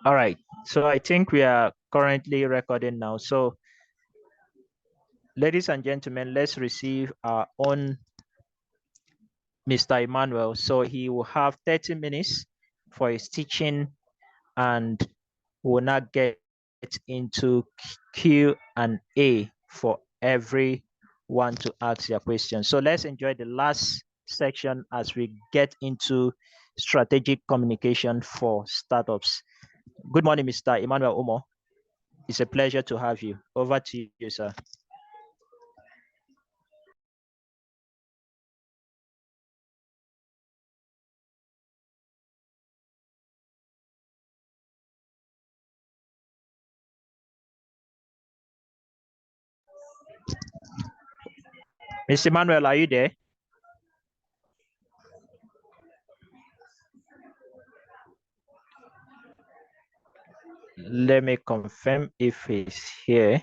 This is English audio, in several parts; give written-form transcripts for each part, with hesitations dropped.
All right. So I think we are currently recording now. So, ladies and gentlemen, let's receive our own Mr. Emmanuel. So he will have 30 minutes for his teaching and will not get into Q and A for everyone to ask their questions. So let's enjoy the last section as we get into strategic communication for startups. Good morning, Mr. Emmanuel Omo. It's a pleasure to have you. Over to you, sir. Mr. Emmanuel, are you there? Let me confirm if he's here.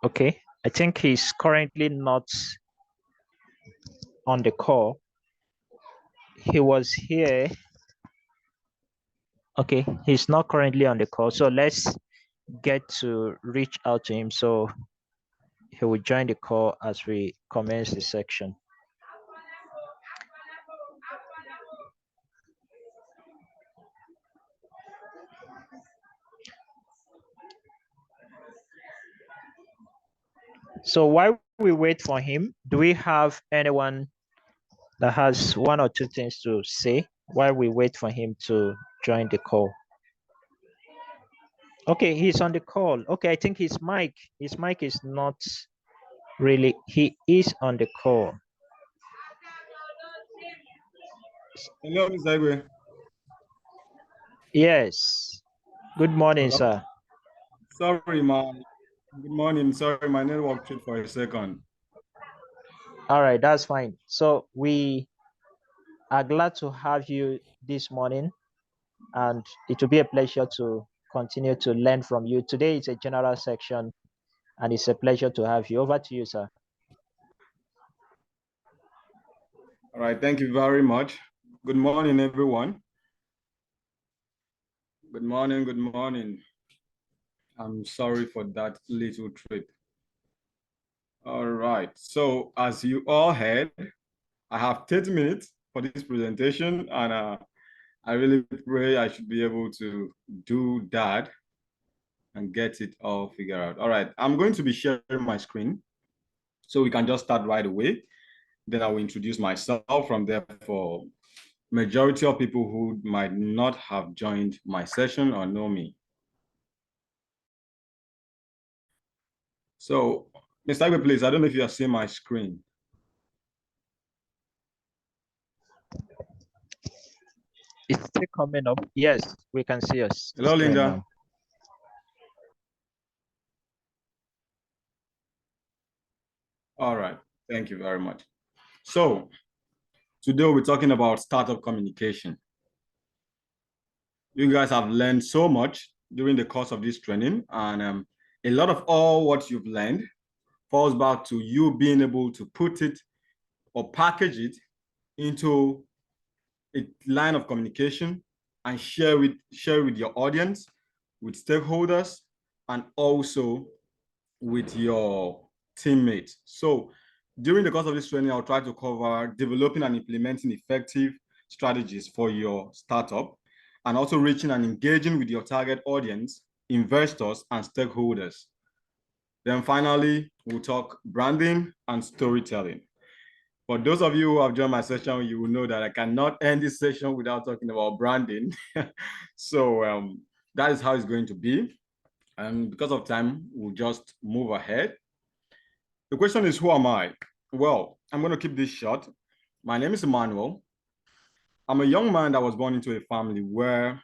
Okay, I think he's currently not on the call. He was here. Okay, he's not currently on the call. So let's get to reach out to him. So he will join the call as we commence the section. So while we wait for him, do we have anyone that has one or two things to say while we wait for him to join the call? Okay, he's on the call. Okay, I think his mic is not really, he is on the call. Hello, Mr. Igwe. Yes. Good morning, Hello? sir. Sorry, man. Good morning. Sorry, my network tripped for a second. All right, that's fine. So we are glad to have you this morning, and it will be a pleasure to continue to learn from you. Today is a general section, and it's a pleasure to have you. Over to you, sir. All right, thank you very much. Good morning, everyone. Good morning, good morning. I'm sorry for that little trip. All right, so as you all heard, I have 30 minutes for this presentation, and I really pray I should be able to do that and get it all figured out. All right, I'm going to be sharing my screen, so we can just start right away. Then I will introduce myself from there for majority of people who might not have joined my session or know me. So, Mr. Igwe, please, I don't know if you are seeing my screen. It's still coming up. Yes, we can see us. Hello, Linda. Now. All right, thank you very much. So, today we're talking about startup communication. You guys have learned so much during the course of this training, and a lot of all what you've learned falls back to you being able to put it or package it into a line of communication and share with your audience, with stakeholders, and also with your teammates. So during the course of this training, I'll try to cover developing and implementing effective strategies for your startup, and also reaching and engaging with your target audience, investors, and stakeholders. Then finally, we'll talk branding and storytelling. For those of you who have joined my session, you will know that I cannot end this session without talking about branding. So that is how it's going to be. And because of time, we'll just move ahead. The question is, who am I? Well, I'm going to keep this short. My name is Emmanuel. I'm a young man that was born into a family where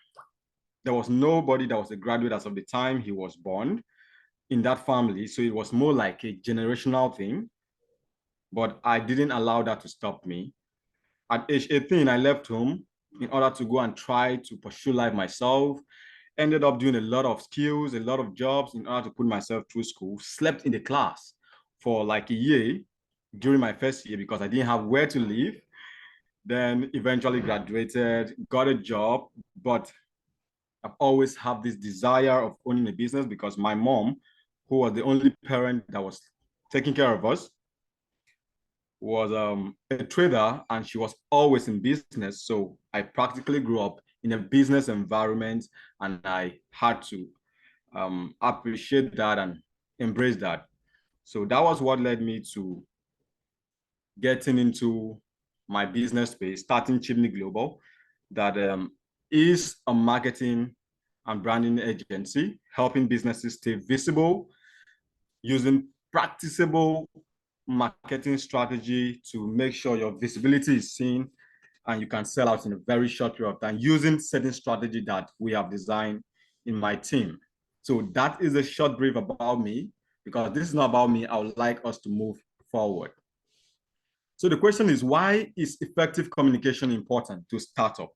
there was nobody that was a graduate as of the time he was born in that family. So it was more like a generational thing. But I didn't allow that to stop me. At age 18, I left home in order to go and try to pursue life myself. Ended up doing a lot of skills, a lot of jobs in order to put myself through school. Slept in the class for like a year during my first year because I didn't have where to live. Then eventually graduated, got a job, but I've always had this desire of owning a business because my mom, who was the only parent that was taking care of us, was a trader and she was always in business. So I practically grew up in a business environment and I had to appreciate that and embrace that. So that was what led me to getting into my business space, starting Chimney Global, that is a marketing and branding agency, helping businesses stay visible using practicable marketing strategy to make sure your visibility is seen and you can sell out in a very short period of time using certain strategy that we have designed in my team. So that is a short brief about me, because this is not about me. I would like us to move forward. So the question is, why is effective communication important to startup?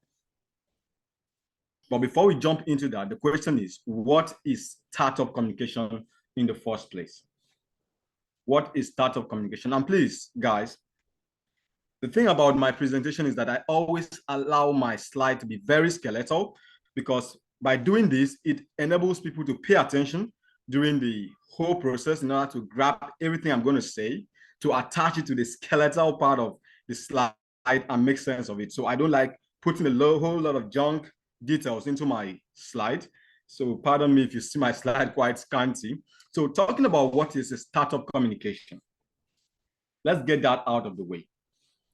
But before we jump into that, the question is, what is startup communication in the first place? What is startup communication? And please, guys, the thing about my presentation is that I always allow my slide to be very skeletal, because by doing this, it enables people to pay attention during the whole process in order to grab everything I'm going to say, to attach it to the skeletal part of the slide and make sense of it. So I don't like putting a whole lot of junk details into my slide. So pardon me if you see my slide quite scanty. So talking about what is a startup communication, let's get that out of the way.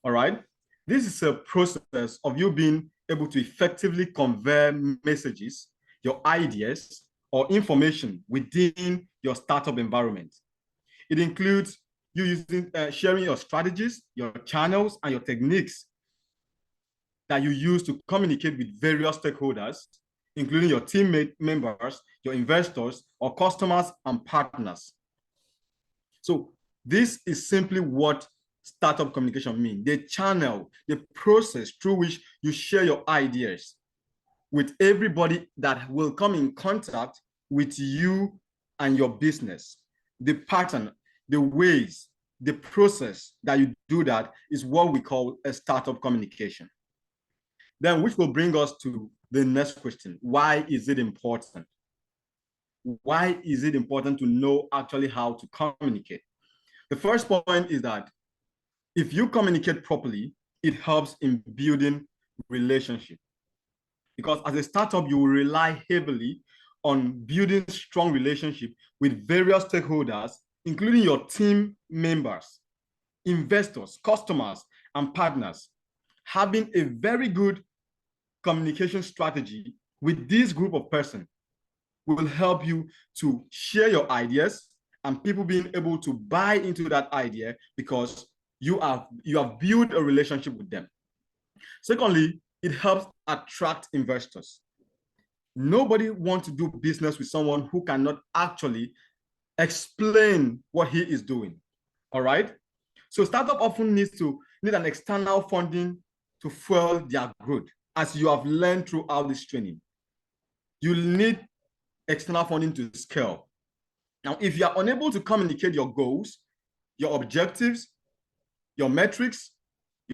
All right. This is a process of you being able to effectively convey messages, your ideas, or information within your startup environment. It includes you using, sharing your strategies, your channels, and your techniques that you use to communicate with various stakeholders, including your team members, your investors, or customers and partners. So this is simply what startup communication means: the channel, the process through which you share your ideas with everybody that will come in contact with you and your business. The pattern, the ways, the process that you do that is what we call a startup communication. Then, which will bring us to the next question: why is it important? Why is it important to know actually how to communicate? The first point is that if you communicate properly, it helps in building relationship. Because as a startup, you will rely heavily on building strong relationship with various stakeholders, including your team members, investors, customers, and partners. Having a very good communication strategy with this group of persons will help you to share your ideas and people being able to buy into that idea because you have built a relationship with them. Secondly, it helps attract investors. Nobody wants to do business with someone who cannot actually explain what he is doing. All right. So startup often need an external funding to fuel their growth, as you have learned throughout this training. You need external funding to scale. Now, if you are unable to communicate your goals, your objectives, your metrics,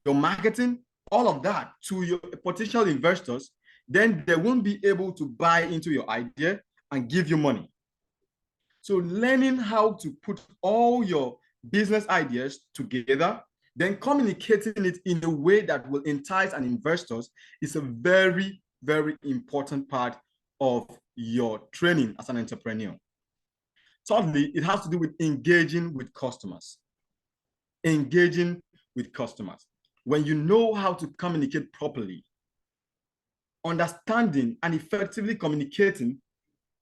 your marketing, all of that to your potential investors, then they won't be able to buy into your idea and give you money. So learning how to put all your business ideas together, then communicating it in a way that will entice an investors is a very, very important part of your training as an entrepreneur. Thirdly, it has to do with engaging with customers. Engaging with customers. When you know how to communicate properly, understanding and effectively communicating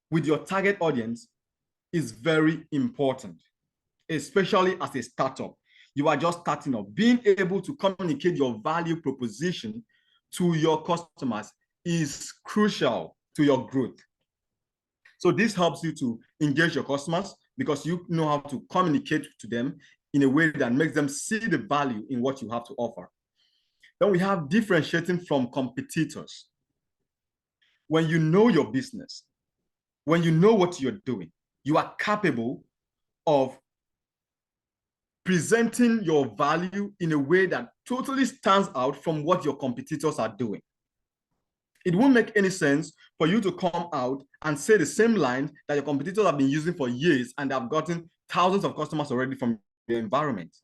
with your target audience is very important, especially as a startup. You are just starting up. Being able to communicate your value proposition to your customers is crucial to your growth. So this helps you to engage your customers because you know how to communicate to them in a way that makes them see the value in what you have to offer. Then we have differentiating from competitors. When you know your business, when you know what you're doing, you are capable of presenting your value in a way that totally stands out from what your competitors are doing. It won't make any sense for you to come out and say the same line that your competitors have been using for years and have gotten thousands of customers already from your environment.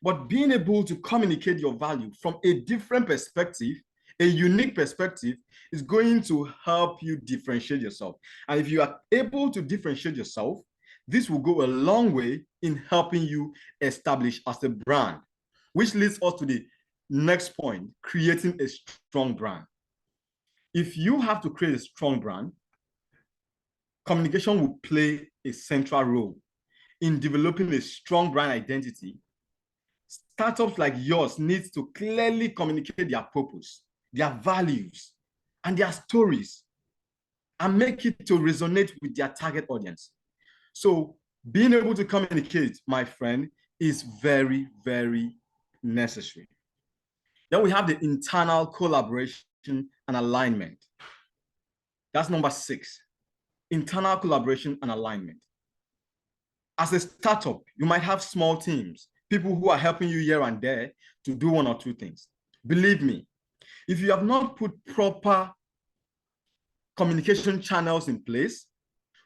But being able to communicate your value from a different perspective, a unique perspective, is going to help you differentiate yourself. And if you are able to differentiate yourself, this will go a long way in helping you establish as a brand, which leads us to the next point, creating a strong brand. If you have to create a strong brand, communication will play a central role in developing a strong brand identity. Startups like yours need to clearly communicate their purpose, their values, and their stories, and make it to resonate with their target audience. So being able to communicate, my friend, is very, very necessary. Then we have the internal collaboration and alignment. That's number 6, internal collaboration and alignment. As a startup, you might have small teams, people who are helping you here and there to do one or two things. Believe me, if you have not put proper communication channels in place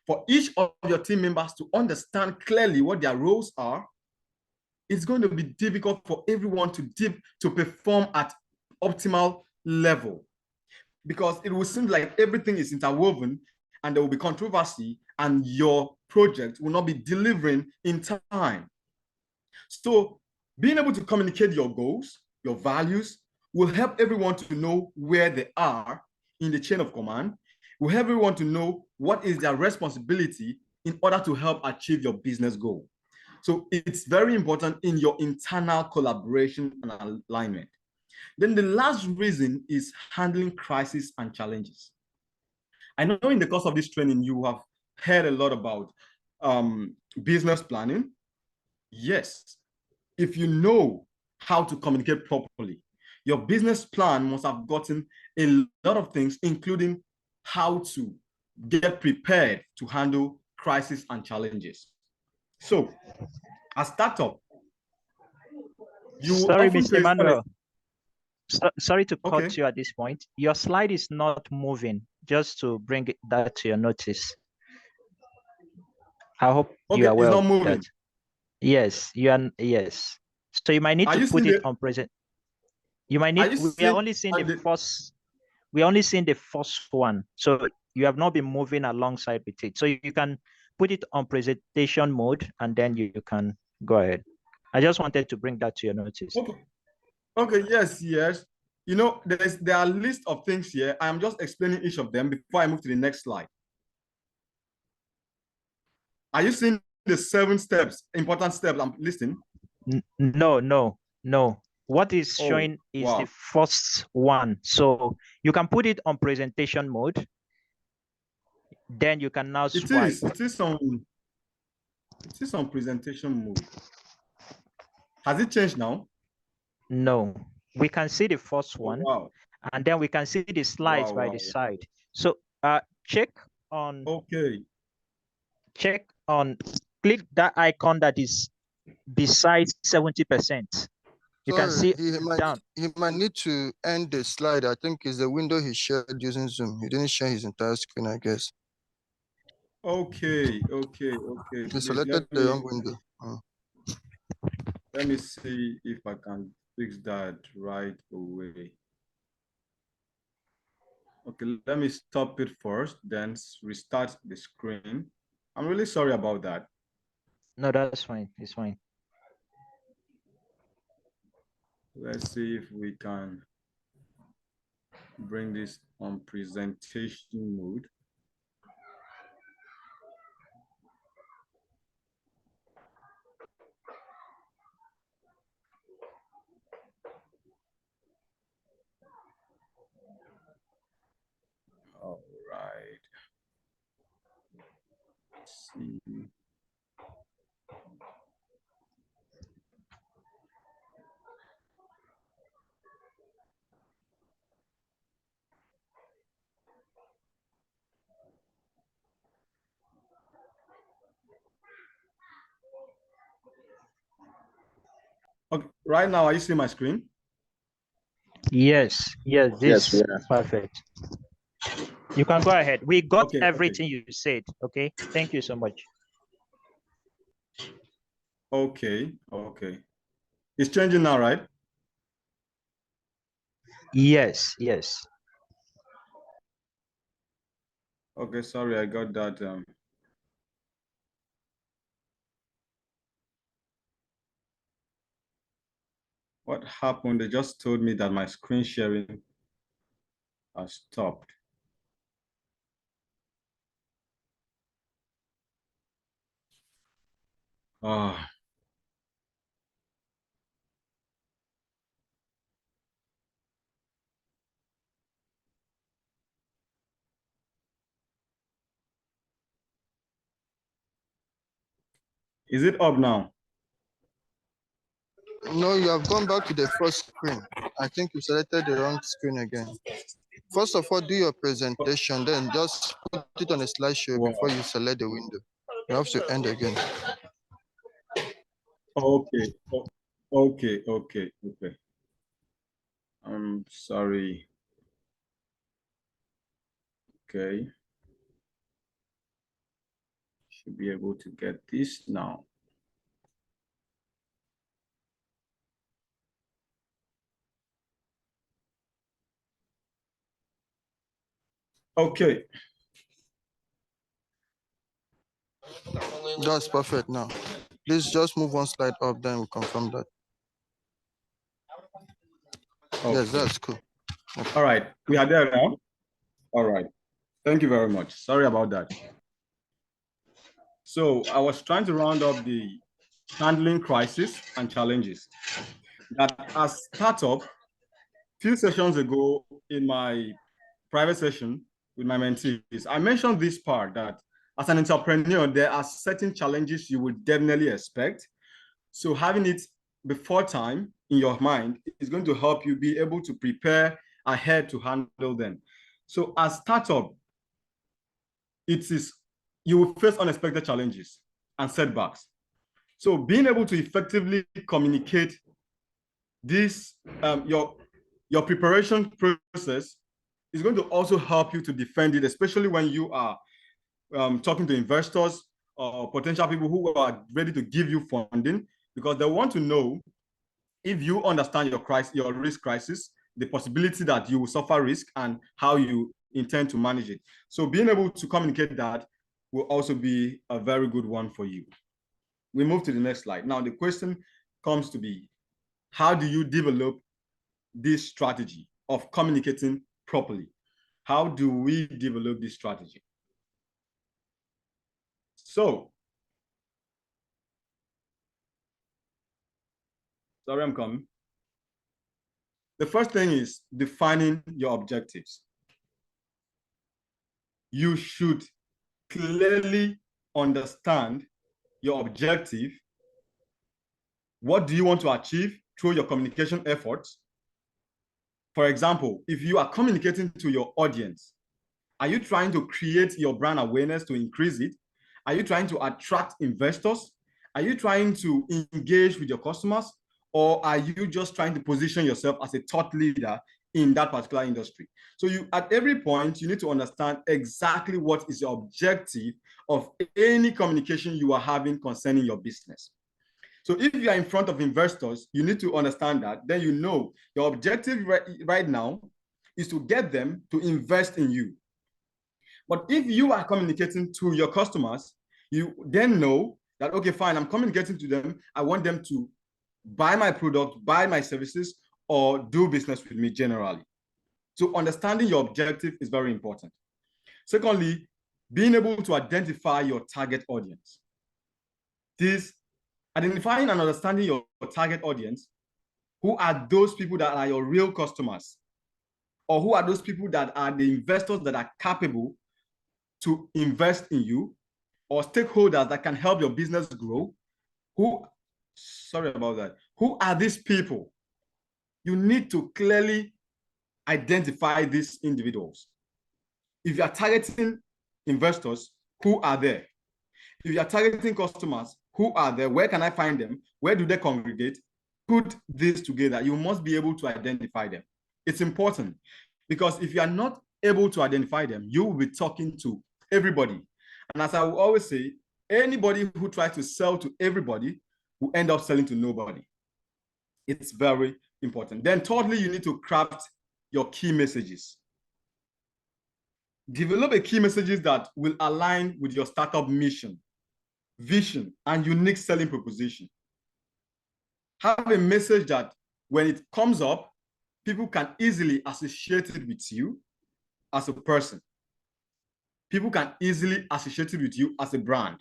for each of your team members to understand clearly what their roles are, it's going to be difficult for everyone to perform at optimal level, because it will seem like everything is interwoven and there will be controversy and your project will not be delivering in time. So being able to communicate your goals, your values, will help everyone to know where they are in the chain of command, will help everyone to know what is their responsibility in order to help achieve your business goal. So it's very important in your internal collaboration and alignment. Then the last reason is handling crisis and challenges. I know in the course of this training, you have heard a lot about business planning. Yes, if you know how to communicate properly, your business plan must have gotten a lot of things, including how to get prepared to handle crisis and challenges. So, as startup, you Sorry, often Mr. face Emmanuel. Sorry to cut Okay. you at this point. Your slide is not moving, just to bring that to your notice. I hope you are It's aware not of moving. that. Yes, you are. Yes. So you might need Are to you put seeing it it? on present. You might Are need, you we are seeing only seeing on the first, we are only seeing the first one. So you have not been moving alongside with it. So you can put it on presentation mode and then you can go ahead. I just wanted to bring that to your notice. Okay, yes. You know, there are a list of things here. I'm just explaining each of them before I move to the next slide. Are you seeing the 7 steps, important steps I'm listing? No. What is showing is the first one. So you can put it on presentation mode. Then you can now swipe. It is on presentation mode. Has it changed now? No, we can see the first one. Wow. And then we can see the slides by the side. So check on, click that icon that is beside 70%. You can see down. He might need to end the slide. I think it's the window he shared using Zoom. He didn't share his entire screen, I guess. Okay. He selected the wrong window. Let me see if I can fix that right away. Okay, let me stop it first, then restart the screen. I'm really sorry about that. No, that's fine. It's fine. Let's see if we can bring this on presentation mode. All right. Let's see. Okay, right now, are you seeing my screen? Yes, this is perfect. You can go ahead. We got Okay, everything you said. Okay. Thank you so much. Okay. It's changing now, right? Yes. Yes. Okay, sorry, I got that. What happened? They just told me that my screen sharing has stopped. Ah. Is it up now? No, you have gone back to the first screen. I think you selected the wrong screen again. First of all, do your presentation, then just put it on a slideshow Wow. before you select the window. You have to end again. Okay. Okay. I'm sorry. Okay. Should be able to get this now. Okay. That's perfect now. Please just move one slide up, then we confirm that. Okay. Yes, that's cool. All right. We are there now. All right. Thank you very much. Sorry about that. So I was trying to round up the handling crisis and challenges. That as startup, few sessions ago in my private session with my mentees, I mentioned this part that as an entrepreneur, there are certain challenges you would definitely expect. So having it before time in your mind is going to help you be able to prepare ahead to handle them. So as startup, you will face unexpected challenges and setbacks. So being able to effectively communicate this, your preparation process is going to also help you to defend it, especially when you are talking to investors or potential people who are ready to give you funding, because they want to know if you understand your risk crisis, the possibility that you will suffer risk and how you intend to manage it. So being able to communicate that will also be a very good one for you. We move to the next slide. Now the question comes to be, how do you develop this strategy of communicating properly? How do we develop this strategy? So, sorry, I'm coming. The first thing is defining your objectives. You should clearly understand your objective. What do you want to achieve through your communication efforts? For example, if you are communicating to your audience, are you trying to create your brand awareness to increase it? Are you trying to attract investors? Are you trying to engage with your customers? Or are you just trying to position yourself as a thought leader in that particular industry? So you, at every point, you need to understand exactly what is the objective of any communication you are having concerning your business. So if you are in front of investors, you need to understand that. Then you know your objective right now is to get them to invest in you. But if you are communicating to your customers, you then know that, okay, fine, I'm communicating to them. I want them to buy my product, buy my services, or do business with me generally. So understanding your objective is very important. Secondly, being able to identify your target audience. This identifying and understanding your target audience, who are those people that are your real customers, or who are those people that are the investors that are capable to invest in you, or stakeholders that can help your business grow. Who are these people? You need to clearly identify these individuals. If you are targeting investors, who are there? If you are targeting customers, who are there? Where can I find them? Where do they congregate? Put this together. You must be able to identify them. It's important because if you are not able to identify them, you will be talking to everybody. And as I will always say, anybody who tries to sell to everybody will end up selling to nobody. It's very important. Then thirdly, you need to craft your key messages. Develop a key messages that will align with your startup mission, vision, and unique selling proposition. Have a message that when it comes up, people can easily associate it with you as a person. People can easily associate it with you as a brand.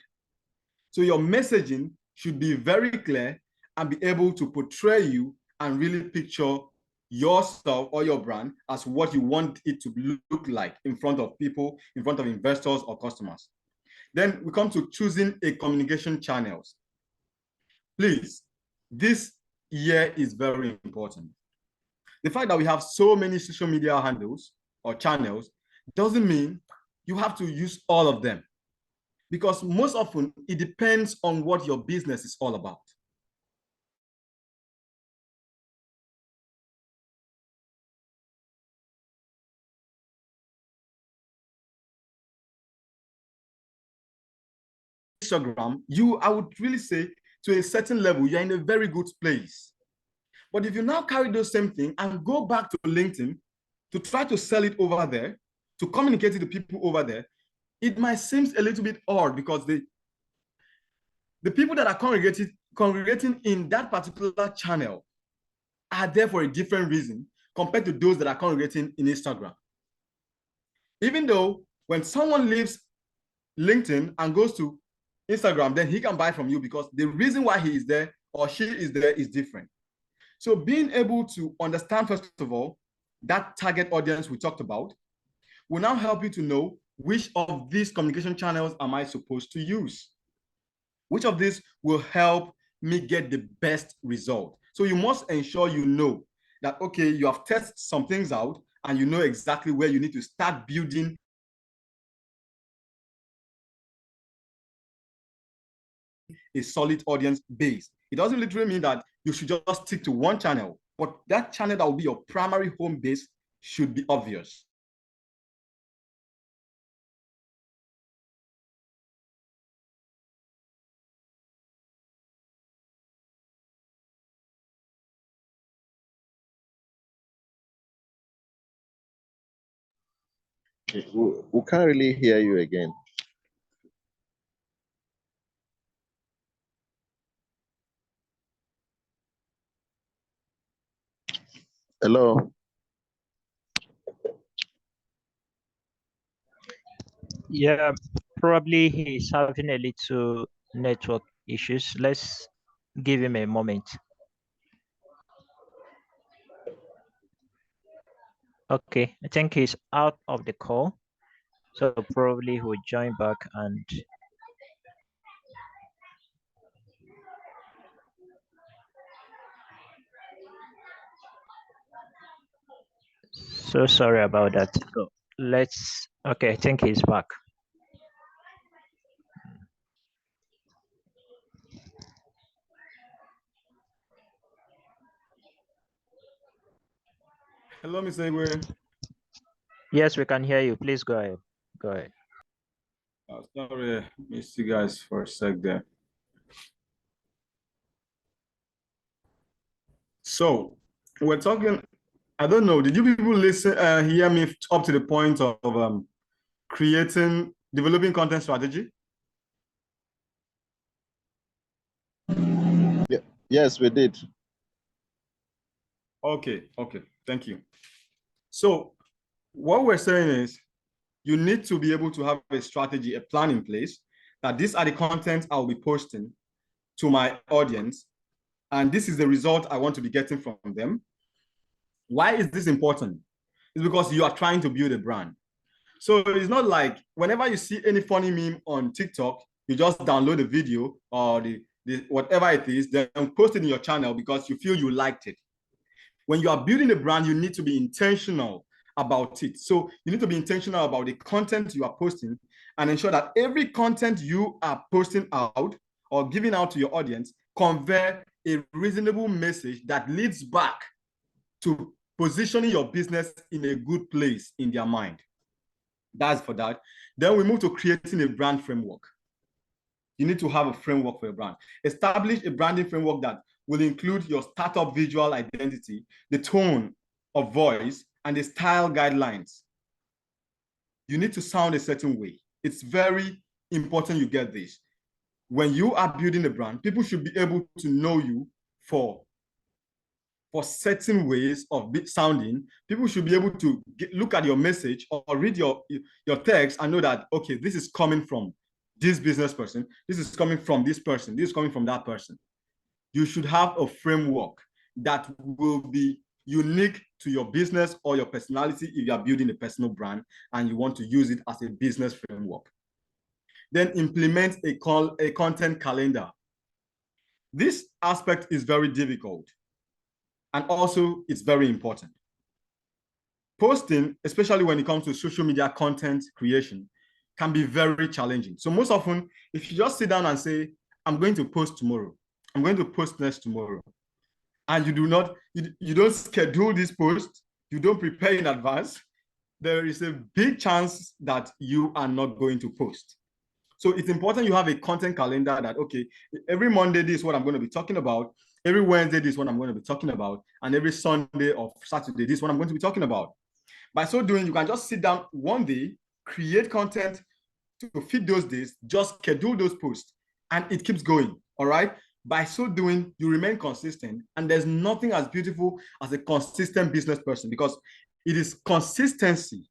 So your messaging should be very clear and be able to portray you and really picture yourself or your brand as what you want it to look like in front of people, in front of investors or customers. Then we come to choosing a communication channels. Please, this year is very important. The fact that we have so many social media handles or channels doesn't mean you have to use all of them, because most often it depends on what your business is all about. Instagram, I would really say to a certain level, you're in a very good place. But if you now carry those same thing and go back to LinkedIn to try to sell it over there, to communicate to the people over there, it might seem a little bit odd, because the people that are congregating in that particular channel are there for a different reason compared to those that are congregating in Instagram. Even though when someone leaves LinkedIn and goes to Instagram, then he can buy from you because the reason why he is there or she is there is different. So being able to understand, first of all, that target audience we talked about will now help you to know which of these communication channels am I supposed to use. Which of these will help me get the best result? So you must ensure you know that, okay, you have tested some things out and you know exactly where you need to start building a solid audience base. It doesn't literally mean that you should just stick to one channel, but that channel that will be your primary home base should be obvious. We can't really hear you again. Hello. Yeah, probably he's having a little network issues. Let's give him a moment. Okay, I think he's out of the call. So probably he'll join back and so sorry about that. So okay, I think he's back. Hello, Mr. Igwe. Yes, we can hear you. Please go ahead. Go ahead. Sorry, missed you guys for a sec there. So we're talking, I don't know, did you people hear me up to the point of developing content strategy? Yeah. Yes, we did. Okay, thank you. So what we're saying is you need to be able to have a strategy, a plan in place, that these are the content I'll be posting to my audience, and this is the result I want to be getting from them. Why is this important? It's because you are trying to build a brand. So it's not like whenever you see any funny meme on TikTok, you just download the video or the whatever it is, then post it in your channel because you feel you liked it. When you are building a brand, you need to be intentional about it. So you need to be intentional about the content you are posting and ensure that every content you are posting out or giving out to your audience convey a reasonable message that leads back to positioning your business in a good place in their mind. That's for that. Then we move to creating a brand framework. You need to have a framework for your brand. Establish a branding framework that will include your startup visual identity, the tone of voice, and the style guidelines. You need to sound a certain way. It's very important you get this. When you are building a brand, people should be able to know you for certain ways of sounding. People should be able to look at your message or read your text and know that, okay, this is coming from this business person, this is coming from this person, this is coming from that person. You should have a framework that will be unique to your business or your personality if you are building a personal brand and you want to use it as a business framework. Then implement a content calendar. This aspect is very difficult, and also it's very important. Posting, especially when it comes to social media content creation, can be very challenging. So most often, if you just sit down and say, I'm going to post tomorrow, I'm going to post next tomorrow, and you don't schedule this post, you don't prepare in advance, there is a big chance that you are not going to post. So it's important you have a content calendar that, okay, every Monday, this is what I'm going to be talking about. Every Wednesday, this is what I'm going to be talking about. And every Sunday or Saturday, this is what I'm going to be talking about. By so doing, you can just sit down one day, create content to fit those days, just schedule those posts, and it keeps going, all right? By so doing, you remain consistent, and there's nothing as beautiful as a consistent business person, because it is consistency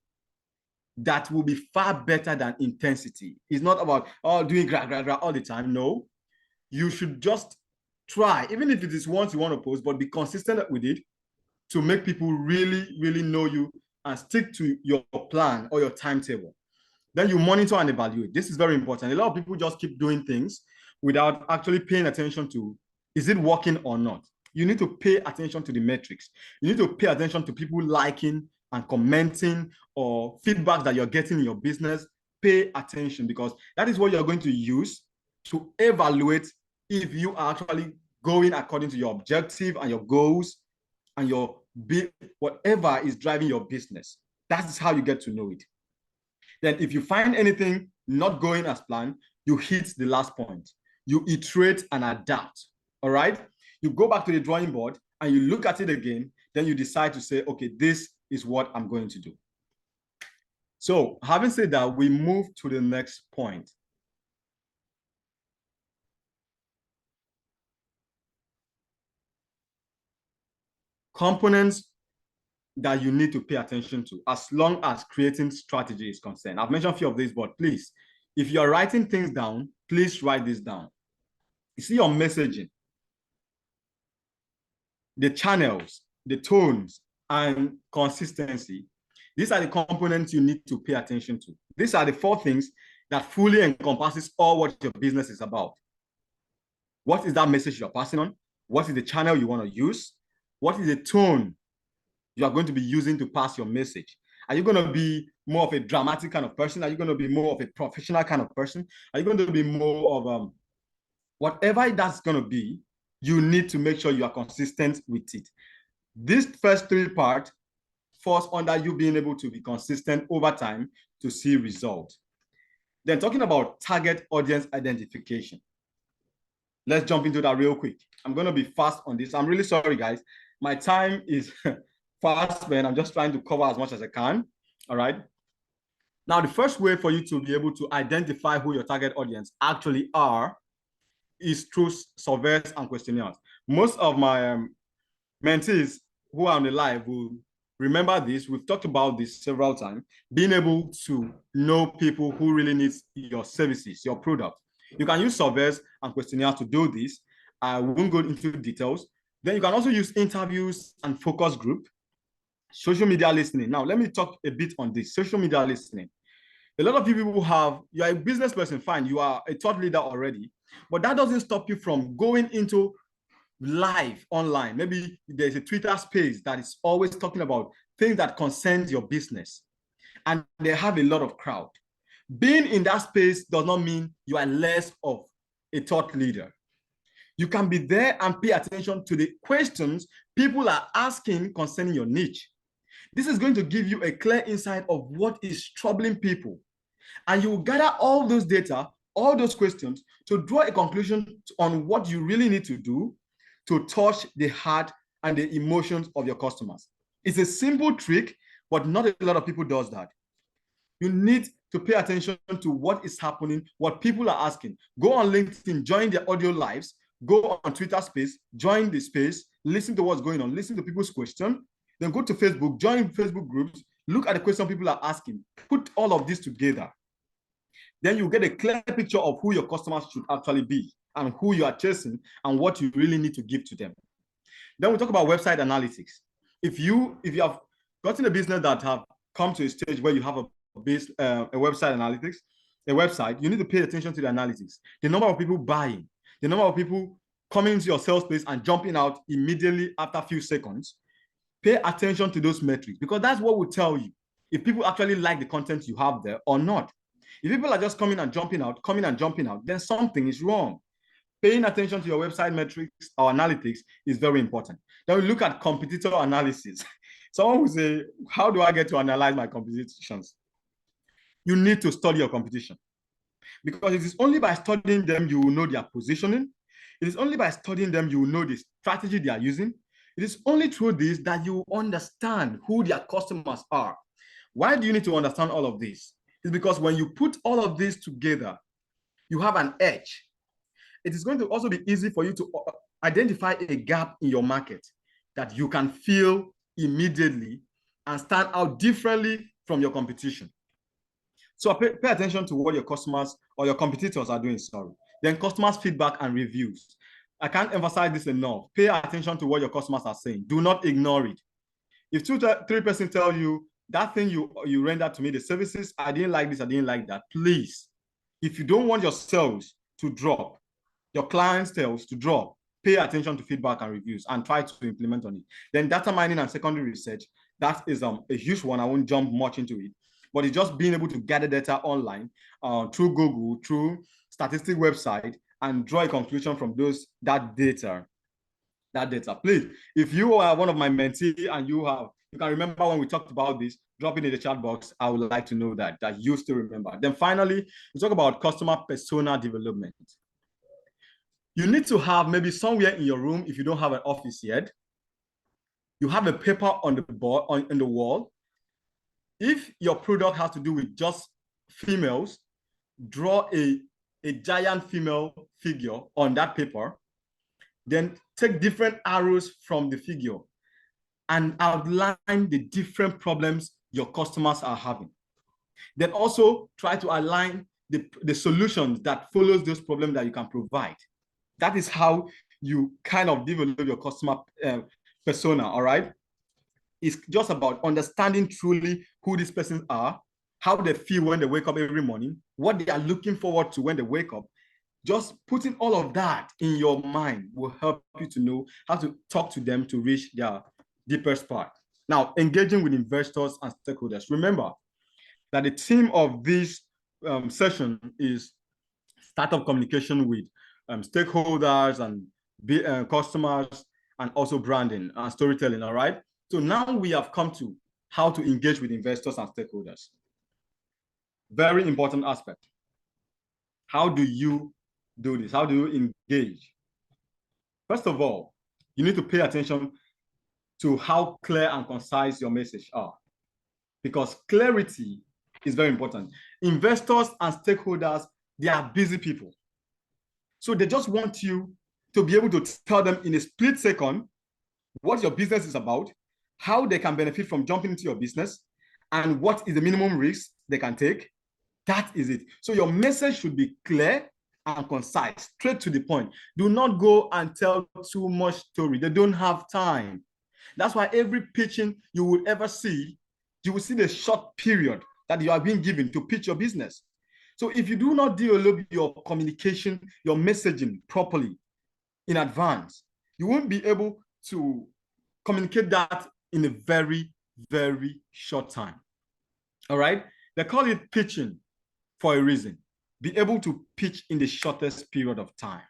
that will be far better than intensity. It's not about doing gra all the time. No, you should just try, even if it is once you want to post, but be consistent with it to make people really, really know you and stick to your plan or your timetable. Then you monitor and evaluate. This is very important. A lot of people just keep doing things without actually paying attention to, is it working or not? You need to pay attention to the metrics. You need to pay attention to people liking and commenting or feedback that you're getting in your business. Pay attention, because that is what you're going to use to evaluate if you are actually going according to your objective and your goals and your whatever is driving your business. That is how you get to know it. Then if you find anything not going as planned, you hit the last point. You iterate and adapt, all right? You go back to the drawing board and you look at it again, then you decide to say, okay, this is what I'm going to do. So having said that, we move to the next point. Components that you need to pay attention to as long as creating strategy is concerned. I've mentioned a few of these, but please, if you're writing things down, please write this down. You see your messaging, the channels, the tones, and consistency. These are the components you need to pay attention to. These are the 4 things that fully encompasses all what your business is about. What is that message you're passing on? What is the channel you want to use? What is the tone you are going to be using to pass your message? Are you going to be more of a dramatic kind of person? Are you going to be more of a professional kind of person? Are you going to be more of whatever that's going to be, you need to make sure you are consistent with it. This first 3 parts falls under you being able to be consistent over time to see results. Then talking about target audience identification. Let's jump into that real quick. I'm going to be fast on this. I'm really sorry, guys. My time is fast, man. I'm just trying to cover as much as I can. All right. Now, the first way for you to be able to identify who your target audience actually are is through surveys and questionnaires. Most of my mentees who are on the live will remember this. We've talked about this several times, being able to know people who really need your services, your product. You can use surveys and questionnaires to do this. I won't go into details. Then you can also use interviews and focus group, social media listening. Now, let me talk a bit on this, social media listening. A lot of you people you're a business person, fine, you are a thought leader already, but that doesn't stop you from going into live online. Maybe there's a Twitter space that is always talking about things that concern your business, and they have a lot of crowd. Being in that space does not mean you are less of a thought leader. You can be there and pay attention to the questions people are asking concerning your niche. This is going to give you a clear insight of what is troubling people. And you will gather all those data, all those questions to draw a conclusion on what you really need to do to touch the heart and the emotions of your customers. It's a simple trick, but not a lot of people does that. You need to pay attention to what is happening, what people are asking. Go on LinkedIn, join their audio lives, go on Twitter space, join the space, listen to what's going on, listen to people's questions, then go to Facebook, join Facebook groups, look at the question people are asking, put all of this together. Then you get a clear picture of who your customers should actually be and who you are chasing and what you really need to give to them. Then we talk about website analytics. If you have gotten a business that have come to a stage where you have a website analytics, a website, you need to pay attention to the analytics. The number of people buying, the number of people coming into your sales space and jumping out immediately after a few seconds. Pay attention to those metrics because that's what will tell you if people actually like the content you have there or not. If people are just coming and jumping out, then something is wrong. Paying attention to your website metrics or analytics is very important. Then we look at competitor analysis. Someone will say, how do I get to analyze my competitions? You need to study your competition because it is only by studying them you will know their positioning. It is only by studying them you will know the strategy they are using. It is only through this that you understand who their customers are. Why do you need to understand all of this? It's because when you put all of this together, you have an edge. It is going to also be easy for you to identify a gap in your market that you can fill immediately and stand out differently from your competition. So pay attention to what your customers or your competitors are doing, Then customers' feedback and reviews. I can't emphasize this enough. Pay attention to what your customers are saying. Do not ignore it. If 2-3 tell you that thing you rendered to me, the services, I didn't like this, I didn't like that, please, if you don't want your sales to drop, your clients' sales to drop, pay attention to feedback and reviews and try to implement on it. Then data mining and secondary research, that is a huge one. I won't jump much into it, but it's just being able to gather data online through Google, through statistic website, and draw a conclusion from that data. Please, if you are one of my mentees and you can remember when we talked about this, drop it in the chat box. I would like to know that you still remember. Then finally, we talk about customer persona development. You need to have maybe somewhere in your room, if you don't have an office yet, you have a paper on the board, on the wall. If your product has to do with just females, draw a giant female figure on that paper, then take different arrows from the figure and outline the different problems your customers are having. Then also try to align the solutions that follows those problems that you can provide. That is how you kind of develop your customer persona, all right? It's just about understanding truly who these persons are, how they feel when they wake up every morning, what they are looking forward to when they wake up. Just putting all of that in your mind will help you to know how to talk to them to reach their deepest part. Now, engaging with investors and stakeholders. Remember that the theme of this session is startup communication with stakeholders and customers, and also branding and storytelling, all right? So now we have come to how to engage with investors and stakeholders. Very important aspect. How do you do this? How do you engage? First of all, you need to pay attention to how clear and concise your message are, because clarity is very important. Investors and stakeholders, they are busy people. So they just want you to be able to tell them in a split second what your business is about, how they can benefit from jumping into your business, and what is the minimum risk they can take. That is it. So your message should be clear and concise, straight to the point. Do not go and tell too much story. They don't have time. That's why every pitching you will ever see, you will see the short period that you are being given to pitch your business. So if you do not develop your communication, your messaging properly in advance, you won't be able to communicate that in a very, very short time. All right? They call it pitching for a reason. Be able to pitch in the shortest period of time.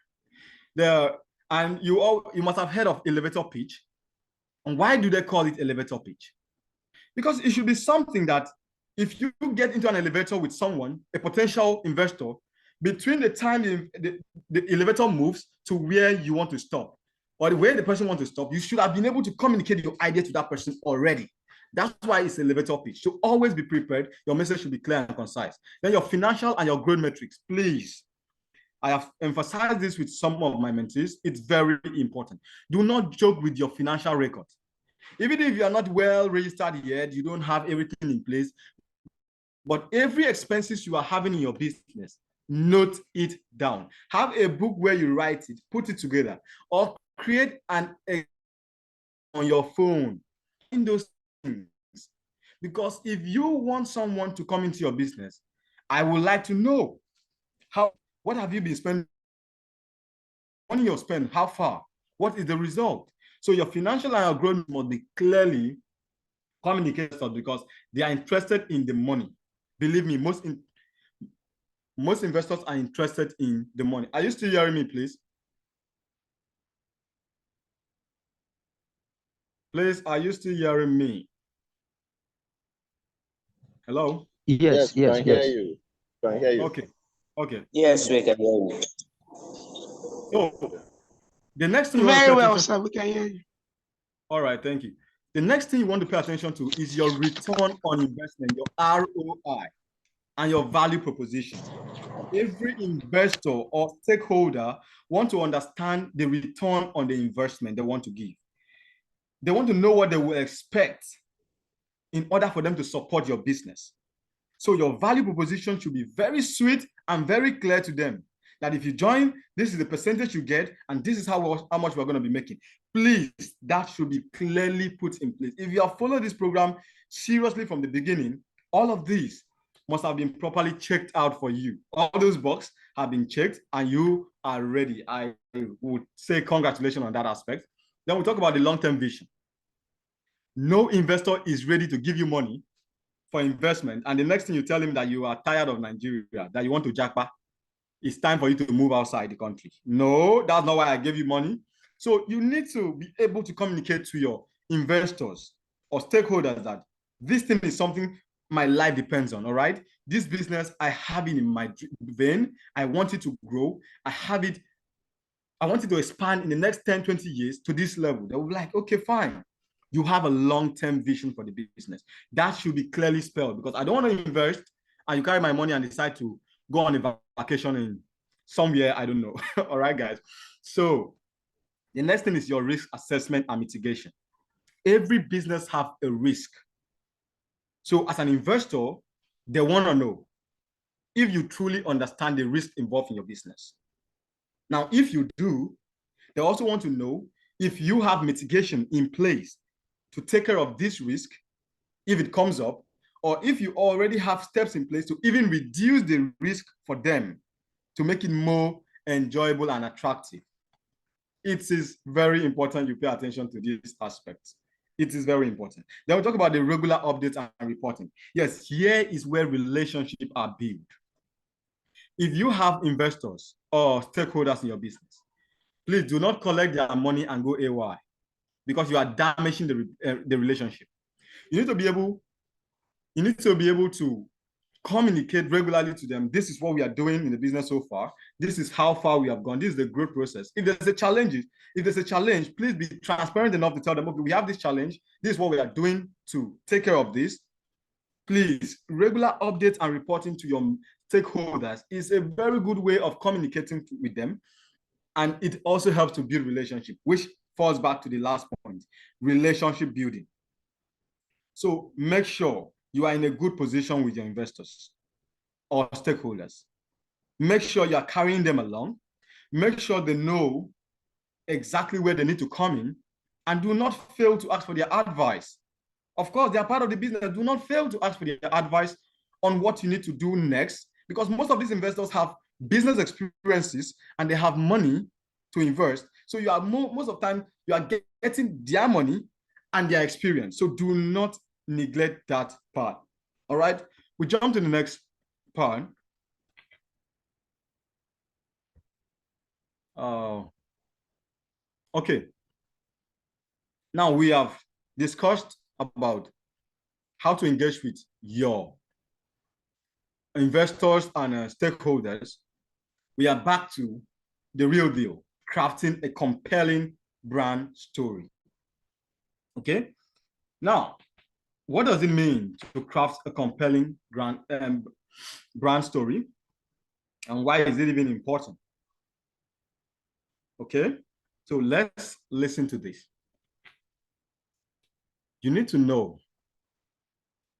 And you must have heard of elevator pitch. And why do they call it elevator pitch? Because it should be something that if you get into an elevator with someone, a potential investor, between the time the elevator moves to where you want to stop, or the way the person wants to stop, you should have been able to communicate your idea to that person already. That's why it's elevator pitch. So always be prepared. Your message should be clear and concise. Then your financial and your growth metrics, please. I have emphasized this with some of my mentees. It's very important. Do not joke with your financial record. Even if you are not well registered yet, you don't have everything in place, but every expenses you are having in your business, note it down. Have a book where you write it, put it together, or create an on your phone in those things. Because if you want someone to come into your business, I would like to know what have you been spending money you spend, how far, what is the result? So your financial and your growth must be clearly communicated because they are interested in the money. Believe me, most investors are interested in the money. Are you still hearing me, please? Please, are you still hearing me? Hello? Yes, we yes, can hear yes. you. We can hear you. Okay. Okay. Yes, we can hear you. So the next thing you want to Very pay well, attention sir. We can hear you. All right, thank you. The next thing you want to pay attention to is your return on investment, your ROI, and your value proposition. Every investor or stakeholder want to understand the return on the investment they want to give. They want to know what they will expect in order for them to support your business. So your value proposition should be very sweet and very clear to them that if you join, this is the percentage you get, and this is how much we're going to be making. Please, that should be clearly put in place. If you have followed this program seriously from the beginning, all of these must have been properly checked out for you. All those boxes have been checked and you are ready. I would say congratulations on that aspect. Then we'll talk about the long-term vision. No investor is ready to give you money for investment, and the next thing you tell him that you are tired of Nigeria, that you want to jackpot, it's time for you to move outside the country. No, that's not why I gave you money. So you need to be able to communicate to your investors or stakeholders that this thing is something my life depends on, all right? This business, I have it in my vein. I want it to grow. I want it to expand in the next 10, 20 years to this level. They will be like, okay, fine. You have a long-term vision for the business. That should be clearly spelled because I don't want to invest and you carry my money and decide to go on a vacation in somewhere, I don't know. All right, guys. So the next thing is your risk assessment and mitigation. Every business have a risk. So as an investor, they want to know if you truly understand the risk involved in your business. Now, if you do, they also want to know if you have mitigation in place to take care of this risk if it comes up, or if you already have steps in place to even reduce the risk for them to make it more enjoyable and attractive. It is very important you pay attention to these aspects. It is very important. Then we'll talk about the regular updates and reporting. Yes, here is where relationships are built. If you have investors or stakeholders in your business, please do not collect their money and go AY because you are damaging the relationship. You need to be able to communicate regularly to them. This is what we are doing in the business so far. This is how far we have gone. This is the growth process. If there's a challenge, please be transparent enough to tell them, okay, we have this challenge. This is what we are doing to take care of this. Please, regular updates and reporting to your stakeholders is a very good way of communicating with them. And it also helps to build relationship, which falls back to the last point, relationship building. So make sure you are in a good position with your investors or stakeholders. Make sure you are carrying them along. Make sure they know exactly where they need to come in, and do not fail to ask for their advice. Of course, they are part of the business. Do not fail to ask for their advice on what you need to do next, because most of these investors have business experiences and they have money to invest. So you are most of the time you are getting their money and their experience. So do not neglect that part. All right, we jump to the next part. Okay. Now we have discussed about how to engage with your investors and stakeholders, we are back to the real deal, crafting a compelling brand story. Okay, now, what does it mean to craft a compelling brand story? And why is it even important? Okay, so let's listen to this. You need to know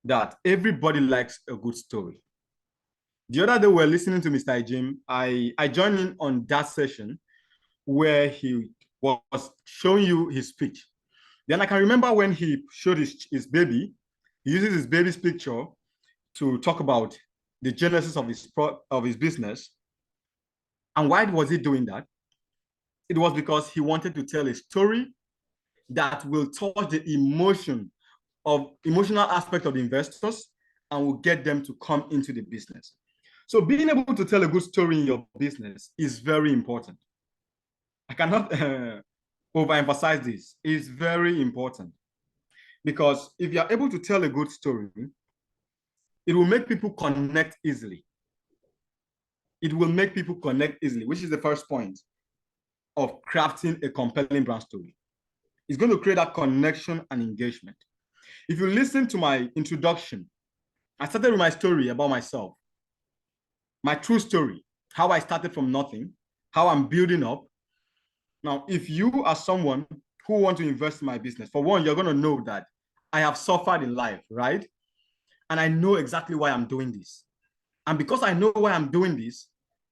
that everybody likes a good story. The other day, we were listening to Mr. Jim. I joined in on that session where he was showing you his speech. Then I can remember when he showed his baby, he uses his baby's picture to talk about the genesis of his business. And why was he doing that? It was because he wanted to tell a story that will touch the emotional aspect of the investors and will get them to come into the business. So being able to tell a good story in your business is very important. I cannot overemphasize this. It's very important because if you're able to tell a good story, it will make people connect easily. It will make people connect easily, which is the first point of crafting a compelling brand story. It's going to create that connection and engagement. If you listen to my introduction, I started with my story about myself, my true story, how I started from nothing, how I'm building up. Now, if you are someone who wants to invest in my business, for one, you're going to know that I have suffered in life, right? And I know exactly why I'm doing this. And because I know why I'm doing this,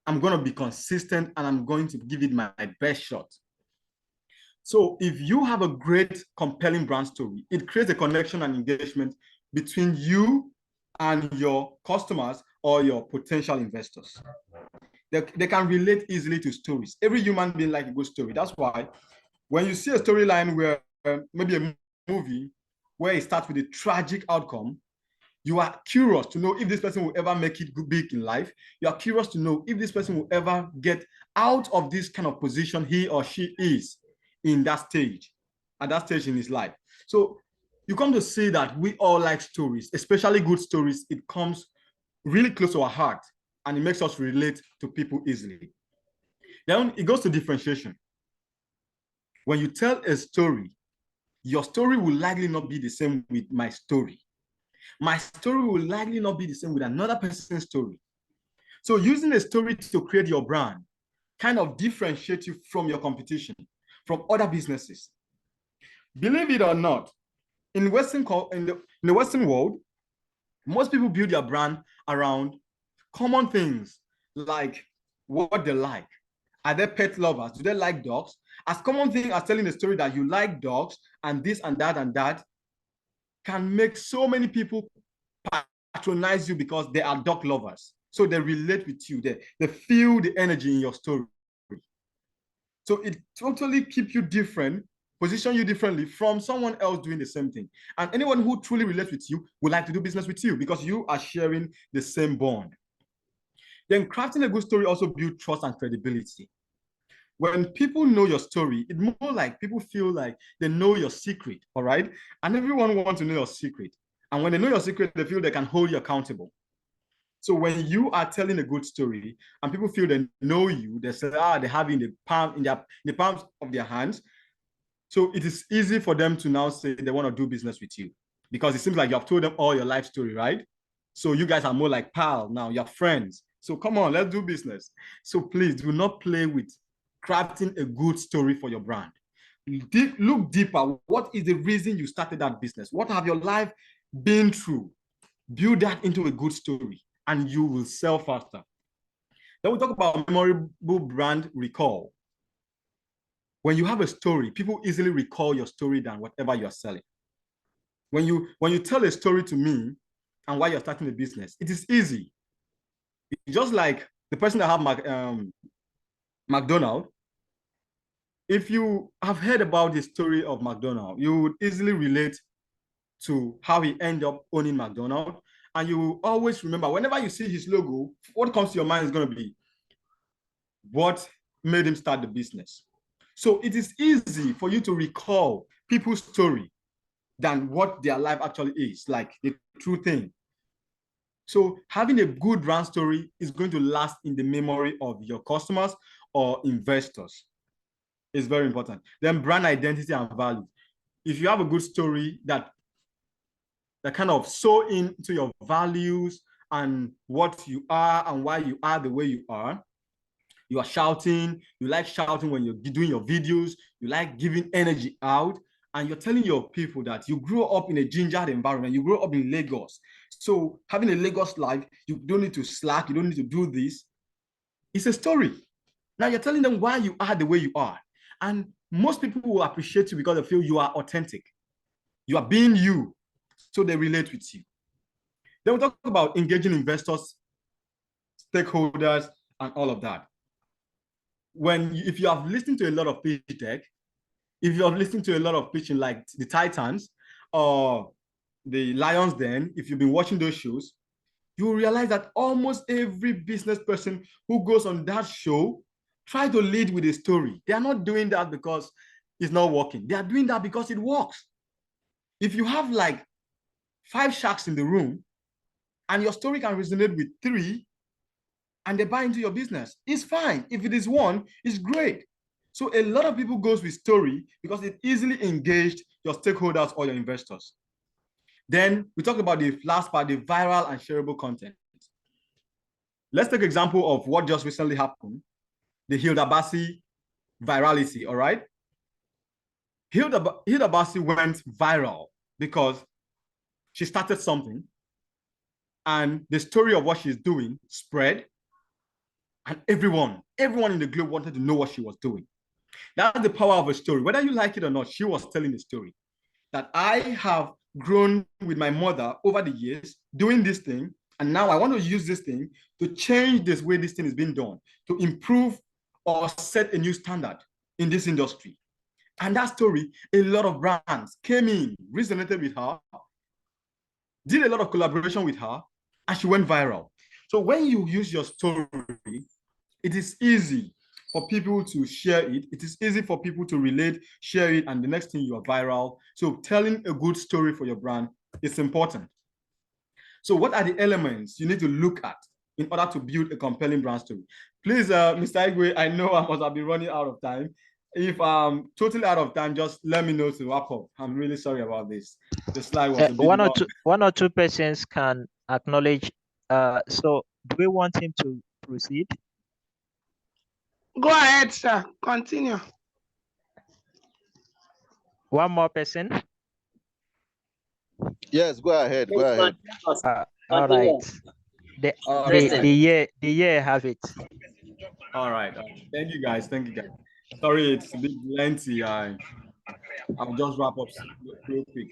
I'm going to be consistent and I'm going to give it my best shot. So if you have a great, compelling brand story, it creates a connection and engagement between you and your customers or your potential investors. They can relate easily to stories. Every human being likes a good story. That's why when you see a storyline where maybe a movie where it starts with a tragic outcome, you are curious to know if this person will ever make it big in life. You are curious to know if this person will ever get out of this kind of position he or she is in that stage, at that stage in his life. So you come to see that we all like stories, especially good stories. It comes really close to our heart and it makes us relate to people easily. Then it goes to differentiation. When you tell a story, your story will likely not be the same with my story. My story will likely not be the same with another person's story. So using a story to create your brand kind of differentiates you from your competition, from other businesses. Believe it or not, in the Western world, most people build their brand around common things like what they like. Are they pet lovers? Do they like dogs? As common thing as telling a story that you like dogs and this and that can make so many people patronize you because they are dog lovers. So they relate with you. They feel the energy in your story. So it totally keeps you different, position you differently from someone else doing the same thing. And anyone who truly relates with you would like to do business with you because you are sharing the same bond. Then crafting a good story also builds trust and credibility. When people know your story, it's more like people feel like they know your secret, all right? And everyone wants to know your secret. And when they know your secret, they feel they can hold you accountable. So when you are telling a good story and people feel they know you, they say, they have it in the palms of their hands. So it is easy for them to now say they want to do business with you because it seems like you have told them all your life story, right? So you guys are more like pal now, you're friends. So come on, let's do business. So please do not play with crafting a good story for your brand. Look deeper. What is the reason you started that business? What have your life been through? Build that into a good story and you will sell faster. Then we talk about memorable brand recall. When you have a story, people easily recall your story than whatever you're selling. When you tell a story to me and why you're starting a business, it is easy. It's just like the person that have McDonald's. If you have heard about the story of McDonald's, you would easily relate to how he ended up owning McDonald's. And you will always remember, whenever you see his logo, what comes to your mind is going to be what made him start the business. So it is easy for you to recall people's story than what their life actually is, like the true thing. So having a good brand story is going to last in the memory of your customers or investors. It's very important. Then brand identity and values. If you have a good story that kind of sew into your values and what you are and why you are the way you are shouting, you like shouting when you're doing your videos, you like giving energy out, and you're telling your people that you grew up in a gingered environment, you grew up in Lagos. So having a Lagos life, you don't need to slack, you don't need to do this. It's a story. Now you're telling them why you are the way you are. And most people will appreciate you because they feel you are authentic. You are being you, so they relate with you. Then we talk about engaging investors, stakeholders, and all of that. If you have listened to a lot of pitch deck, if you have listened to a lot of pitching like the Titans or the Lions Den, if you've been watching those shows, you will realize that almost every business person who goes on that show try to lead with a story. They are not doing that because it's not working. They are doing that because it works. If you have like 5 sharks in the room and your story can resonate with 3 and they buy into your business, it's fine. If it is 1, it's great. So a lot of people goes with story because it easily engaged your stakeholders or your investors. Then we talk about the last part, the viral and shareable content. Let's take an example of what just recently happened, the Hilda Basi virality, all right? Hilda Basi went viral because she started something and the story of what she's doing spread, and everyone in the globe wanted to know what she was doing. That's the power of a story. Whether you like it or not, she was telling the story that I have grown with my mother over the years doing this thing, and now I want to use this thing to change this way this thing is being done, to improve or set a new standard in this industry. And that story, a lot of brands came in, resonated with her, did a lot of collaboration with her, and she went viral. So when you use your story, it is easy for people to share it. It is easy for people to relate, share it, and the next thing you are viral. So telling a good story for your brand is important. So what are the elements you need to look at in order to build a compelling brand story? Please, Mr. Igwe, I know I must have been running out of time. If I'm totally out of time, just let me know to wrap up. I'm really sorry about this. The slide was a bit long. One or two persons can acknowledge. So do we want him to proceed? Go ahead, sir. Continue. One more person. Yes, go ahead. Go ahead. All right. The year have it. All right. Thank you guys. Thank you guys. Sorry, it's a bit lengthy. I'll just wrap up real quick.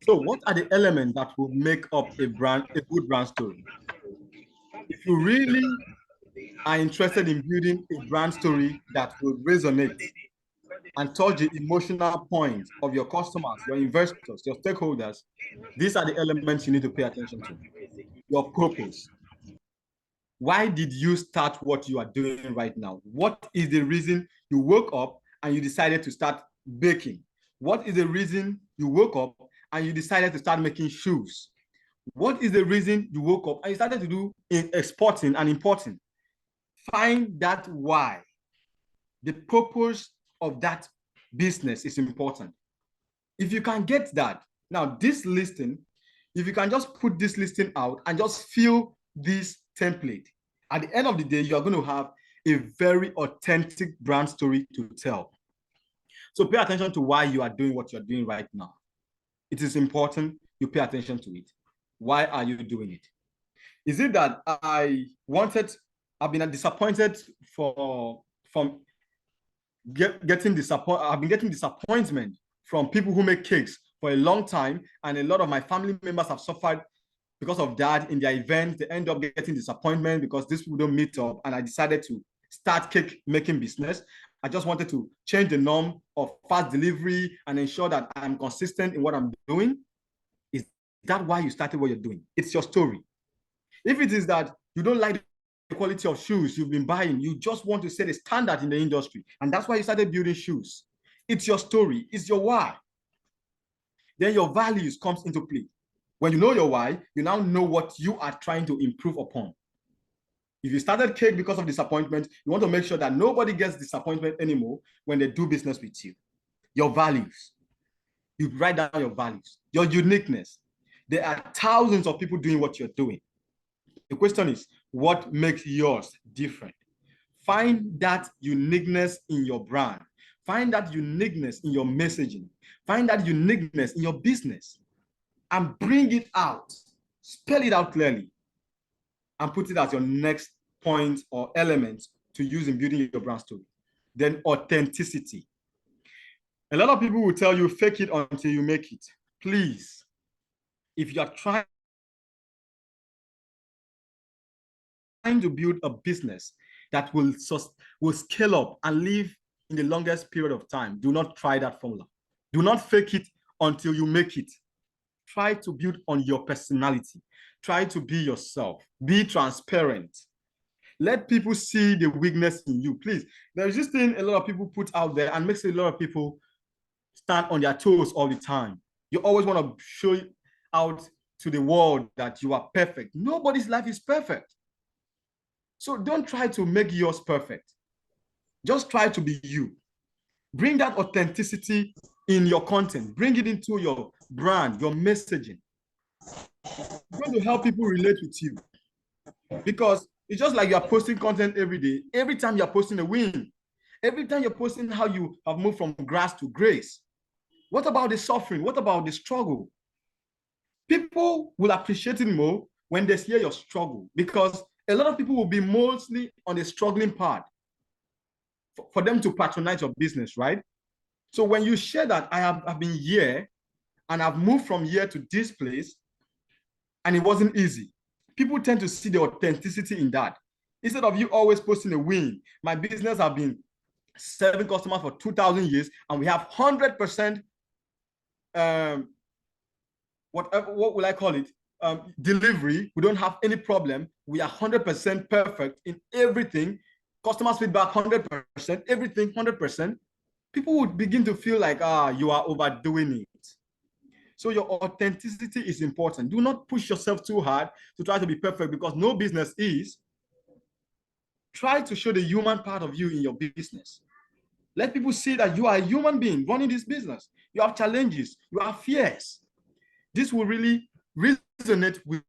So, what are the elements that will make up a good brand story? If you really are interested in building a brand story that will resonate and touch the emotional point of your customers, your investors, your stakeholders, these are the elements you need to pay attention to. Your purpose. Why did you start what you are doing right now? What is the reason you woke up and you decided to start baking? What is the reason you woke up and you decided to start making shoes? What is the reason you woke up and you started to do exporting and importing? Find that why. The purpose of that business is important. If you can get that, now this listing, if you can just put this listing out and just fill this template, at the end of the day, you are going to have a very authentic brand story to tell. So pay attention to why you are doing what you're doing right now. It is important you pay attention to it. Why are you doing it? Is it that I've been disappointed from getting disappointed? I've been getting disappointment from people who make cakes for a long time, and a lot of my family members have suffered because of that. In their events, they end up getting disappointment because these people don't meet up, and I decided to start cake making business. I just wanted to change the norm of fast delivery and ensure that I'm consistent in what I'm doing. Is that why you started what you're doing? It's your story. If it is that you don't like the quality of shoes you've been buying, you just want to set a standard in the industry, and that's why you started building shoes. It's your story. It's your why. then your values comes into play. When you know your why, you now know what you are trying to improve upon. If you started cake because of disappointment, you want to make sure that nobody gets disappointment anymore when they do business with you. Your values. You write down your values, your uniqueness. There are thousands of people doing what you're doing. The question is, what makes yours different? Find that uniqueness in your brand. Find that uniqueness in your messaging. Find that uniqueness in your business and bring it out. Spell it out clearly and put it as your next point or element to use in building your brand story. Then authenticity. A lot of people will tell you, fake it until you make it. Please, if you are trying to build a business that will scale up and live in the longest period of time, do not try that formula. Do not fake it until you make it. Try to build on your personality. Try to be yourself. Be transparent. Let people see the weakness in you. Please, there's this thing a lot of people put out there and makes a lot of people stand on their toes all the time. You always want to show out to the world that you are perfect. Nobody's life is perfect. So don't try to make yours perfect. Just try to be you. Bring that authenticity in your content. Bring it into your brand, your messaging. It's going to help people relate with you. Because it's just like you are posting content every day. Every time you're posting a win. Every time you're posting how you have moved from grass to grace. What about the suffering? What about the struggle? People will appreciate it more when they hear your struggle, because a lot of people will be mostly on the struggling part for them to patronize your business, right? So when you share that I've been here and I've moved from here to this place and it wasn't easy, people tend to see the authenticity in that. Instead of you always posting a win, my business have been serving customers for 2,000 years and we have 100% what will I call it? Delivery. We don't have any problem. We are 100% perfect in everything. Customers feedback 100%, everything 100%. People would begin to feel like, you are overdoing it. So your authenticity is important. Do not push yourself too hard to try to be perfect, because no business is. Try to show the human part of you in your business. Let people see that you are a human being running this business. You have challenges, you have fears. This will really resonate with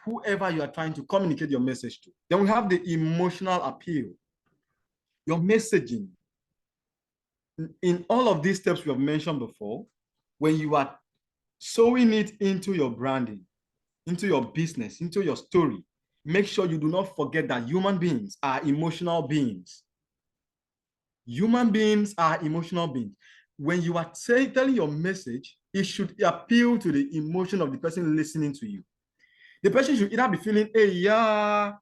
whoever you are trying to communicate your message to. Then we have the emotional appeal. Your messaging. In all of these steps we have mentioned before, when you are sewing it into your branding, into your business, into your story, make sure you do not forget that human beings are emotional beings. Human beings are emotional beings. When you are telling your message, it should appeal to the emotion of the person listening to you. The person should either be feeling, hey, yeah,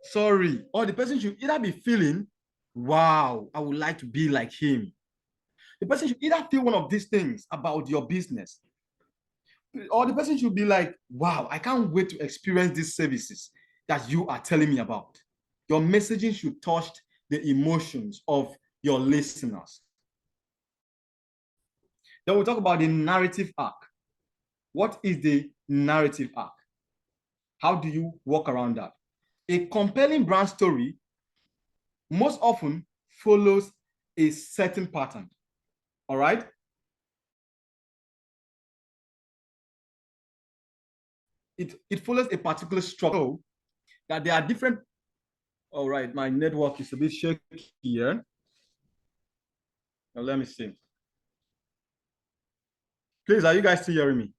sorry, or the person should either be feeling, wow, I would like to be like him. The person should either feel one of these things about your business, or the person should be like, wow, I can't wait to experience these services that you are telling me about. Your messaging should touch the emotions of your listeners. Then we'll talk about the narrative arc. What is the narrative arc? How do you walk around that? A compelling brand story most often follows a certain pattern. All right? It follows a particular structure that there are different. All right, my network is a bit shaky here. Now let me see. Please, are you guys still hearing me?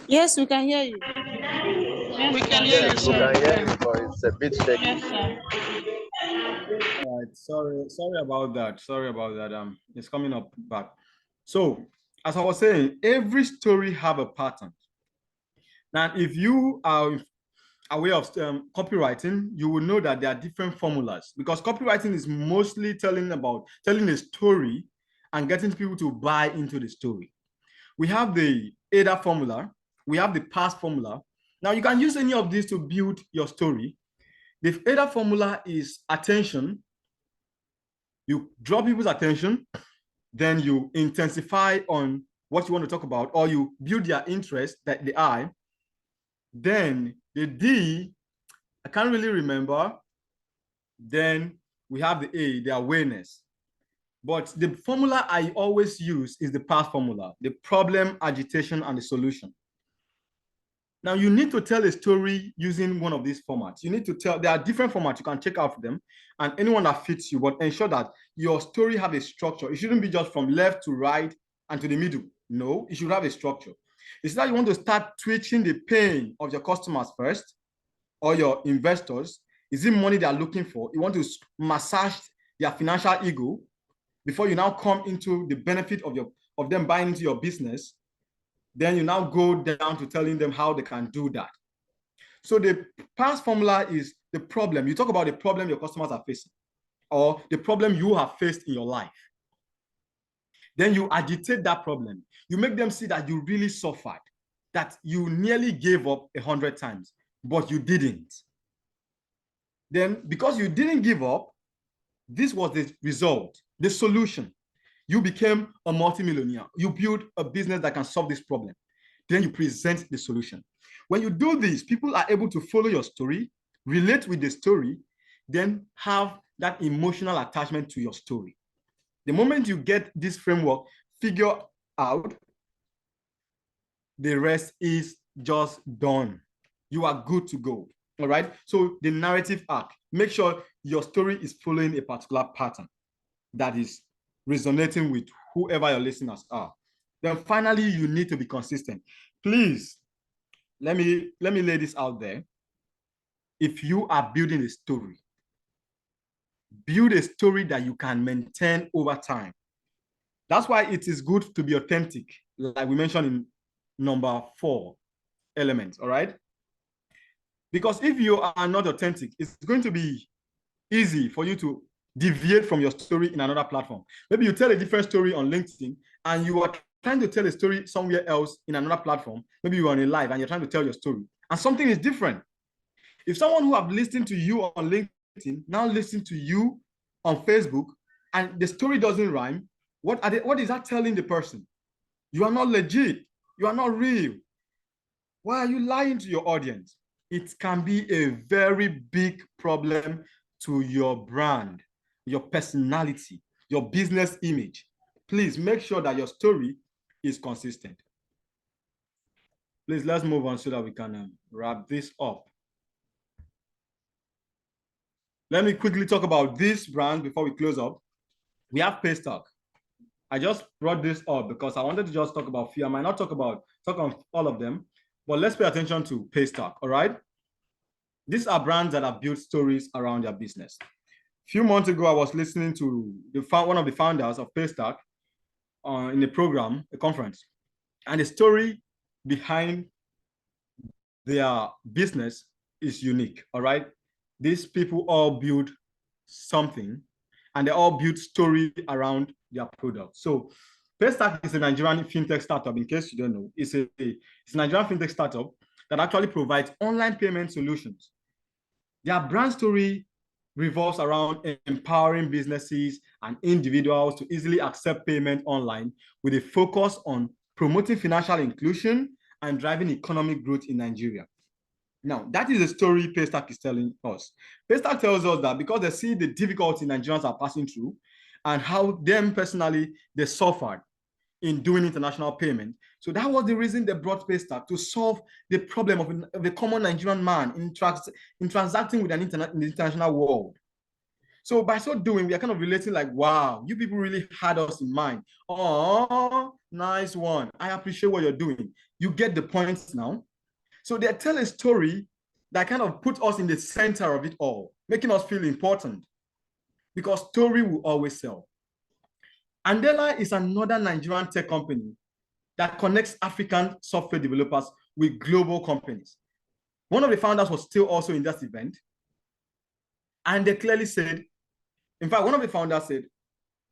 Yes, we can hear you. We can hear you, Yes, we sir. can hear you, but it's a bit shaky. Yes, sir. All right, sorry about that. Sorry about that. It's coming up back. So, as I was saying, every story have a pattern. Now, if you are aware of copywriting, you will know that there are different formulas, because copywriting is mostly telling a story and getting people to buy into the story. We have the AIDA formula, we have the PASS formula. Now you can use any of these to build your story. The AIDA formula is attention. You draw people's attention, then you intensify on what you want to talk about, or you build their interest, that the I. Then the D, I can't really remember. Then we have the A, the awareness. But the formula I always use is the PATH formula, the problem, agitation, and the solution. Now you need to tell a story using one of these formats. You need to tell, there are different formats, you can check out for them, and anyone that fits you, but ensure that your story have a structure. It shouldn't be just from left to right and to the middle. No, it should have a structure. It's that you want to start twitching the pain of your customers first, or your investors. Is it money they are looking for? You want to massage their financial ego before you now come into the benefit of them buying into your business. Then you now go down to telling them how they can do that. So the PATH formula is the problem. You talk about the problem your customers are facing, or the problem you have faced in your life. Then you agitate that problem. You make them see that you really suffered, that you nearly gave up 100 times, but you didn't. Then because you didn't give up, this was the result, the solution. You became a multimillionaire. You build a business that can solve this problem. Then you present the solution. When you do this, people are able to follow your story, relate with the story, then have that emotional attachment to your story. The moment you get this framework figure out, the rest is just done. You are good to go. All right. So the narrative arc, make sure your story is following a particular pattern that is resonating with whoever your listeners are. Then finally, you need to be consistent. Please, let me lay this out there. If you are building a story, build a story that you can maintain over time. That's why it is good to be authentic, like we mentioned in number 4 elements, all right? Because if you are not authentic, it's going to be easy for you to deviate from your story in another platform. Maybe you tell a different story on LinkedIn and you are trying to tell a story somewhere else in another platform. Maybe you are on a live and you're trying to tell your story and something is different. If someone who have listened to you on LinkedIn now listen to you on Facebook and the story doesn't rhyme, what is that telling the person? You are not legit. You are not real. Why are you lying to your audience? It can be a very big problem to your brand, your personality, your business image. Please make sure that your story is consistent. Please, let's move on so that we can wrap this up. Let me quickly talk about this brand before we close up. We have Paystack. I just brought this up because I wanted to just talk about few. I might not talk on all of them, but let's pay attention to Paystack, all right? These are brands that have built stories around their business. A few months ago, I was listening to one of the founders of Paystack in a program, a conference, and the story behind their business is unique, all right? These people all build something, and they all build story around their product. So Paystack is a Nigerian fintech startup, in case you don't know. It's a Nigerian fintech startup that actually provides online payment solutions. Their brand story revolves around empowering businesses and individuals to easily accept payment online with a focus on promoting financial inclusion and driving economic growth in Nigeria. Now, that is the story Paystack is telling us. Paystack tells us that because they see the difficulty Nigerians are passing through and how them personally, they suffered in doing international payment. So that was the reason they brought Paystack, to solve the problem of the common Nigerian man in transacting with in the international world. So by so doing, we are kind of relating like, wow, you people really had us in mind. Oh, nice one. I appreciate what you're doing. You get the points now. So they tell a story that kind of put us in the center of it all, making us feel important, because story will always sell. Andela is another Nigerian tech company that connects African software developers with global companies. One of the founders was still also in that event. And they clearly said, in fact, one of the founders said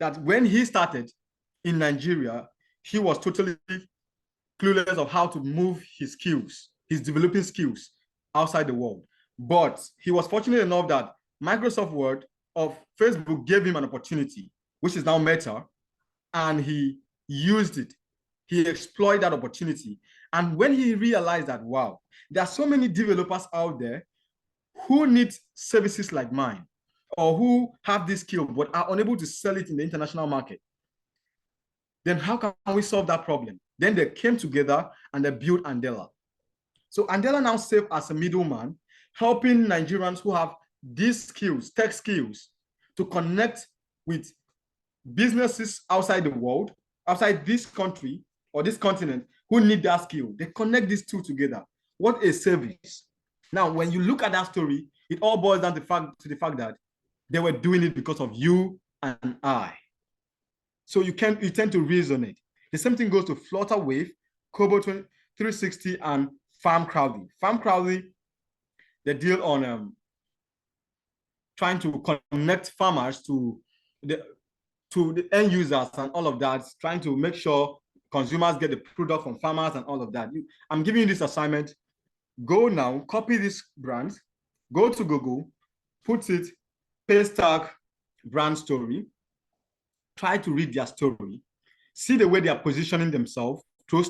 that when he started in Nigeria, he was totally clueless of how to move his skills, his developing skills outside the world. But he was fortunate enough that Microsoft Word of Facebook gave him an opportunity, which is now Meta, and he used it. He exploited that opportunity. And when he realized that, wow, there are so many developers out there who need services like mine, or who have this skill but are unable to sell it in the international market, then how can we solve that problem? Then they came together and they built Andela. So Andela now serves as a middleman, helping Nigerians who have these skills, tech skills, to connect with businesses outside the world, outside this country or this continent, who need that skill. They connect these two together. What a service. Now, when you look at that story, it all boils down to the fact that they were doing it because of you and I. So you tend to resonate. The same thing goes to Flutterwave, Kobo 360, and Farm Crowley. Farm Crowley, they deal on trying to connect farmers to the end users and all of that, trying to make sure consumers get the product from farmers and all of that. I'm giving you this assignment. Go now, copy this brand, go to Google, put it, paste tag brand story, try to read their story, see the way they are positioning themselves through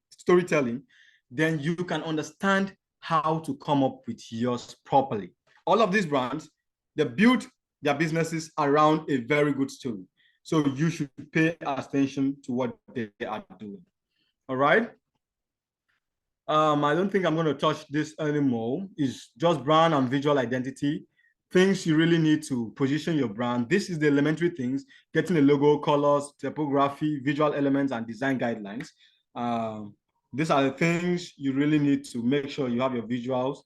storytelling, then you can understand how to come up with yours properly. All of these brands, they build their businesses around a very good story. So you should pay attention to what they are doing. All right. I don't think I'm going to touch this anymore. It's just brand and visual identity. Things you really need to position your brand. This is the elementary things: getting a logo, colors, typography, visual elements, and design guidelines. These are the things you really need to make sure you have your visuals.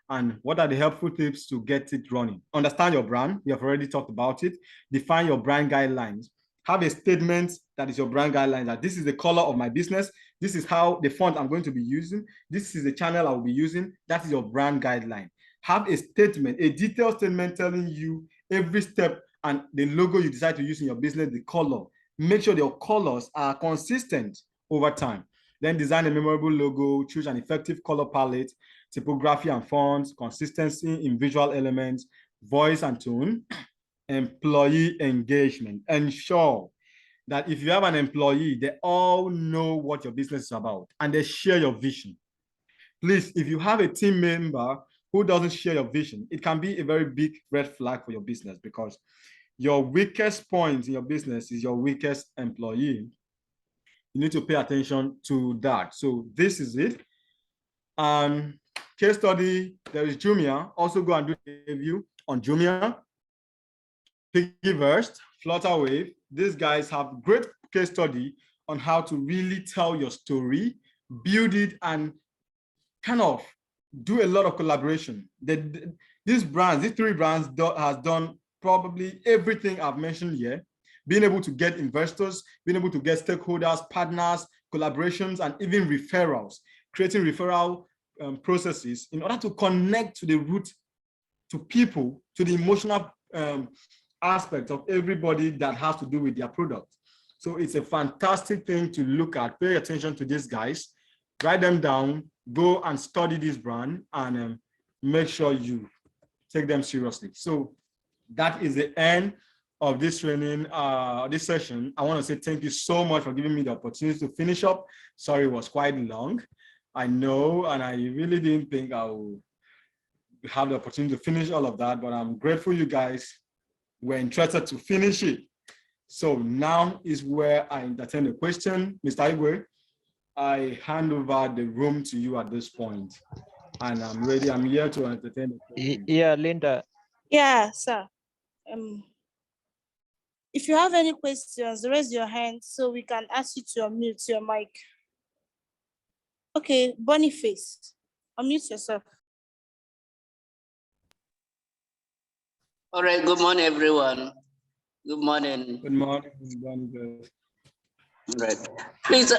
And what are the helpful tips to get it running? Understand your brand. We have already talked about it. Define your brand guidelines. Have a statement that is your brand guidelines, that this is the color of my business. This is how the font I'm going to be using. This is the channel I will be using. That is your brand guideline. Have a statement, a detailed statement telling you every step and the logo you decide to use in your business, the color. Make sure your colors are consistent over time. Then design a memorable logo, choose an effective color palette, typography and fonts, consistency in visual elements, voice and tone, employee engagement. Ensure that if you have an employee, they all know what your business is about and they share your vision. Please, if you have a team member who doesn't share your vision, it can be a very big red flag for your business, because your weakest point in your business is your weakest employee. You need to pay attention to that. So this is it. Case study, there is Jumia. Also go and do a review on Jumia. Thingiverse, Flutterwave. These guys have great case study on how to really tell your story, build it, and kind of do a lot of collaboration. These three brands has done probably everything I've mentioned here, being able to get investors, being able to get stakeholders, partners, collaborations, and even referrals, creating referral processes in order to connect to the root, to people, to the emotional aspect of everybody that has to do with their product. So it's a fantastic thing to look at. Pay attention to these guys, write them down, go and study this brand, and make sure you take them seriously. So that is the end of this training, this session. I want to say thank you so much for giving me the opportunity to finish up. Sorry, it was quite long. I know, and I really didn't think I would have the opportunity to finish all of that, but I'm grateful you guys were interested to finish it. So now is where I entertain a question. Mr. Igwe, I hand over the room to you at this point, and I'm ready. I'm here to entertain the question. Yeah, Linda. Yeah, sir. If you have any questions, raise your hand so we can ask you to unmute your mic. Okay, Boniface, unmute yourself. All right, good morning, everyone. Good morning. Good morning, Boniface. Right. Please,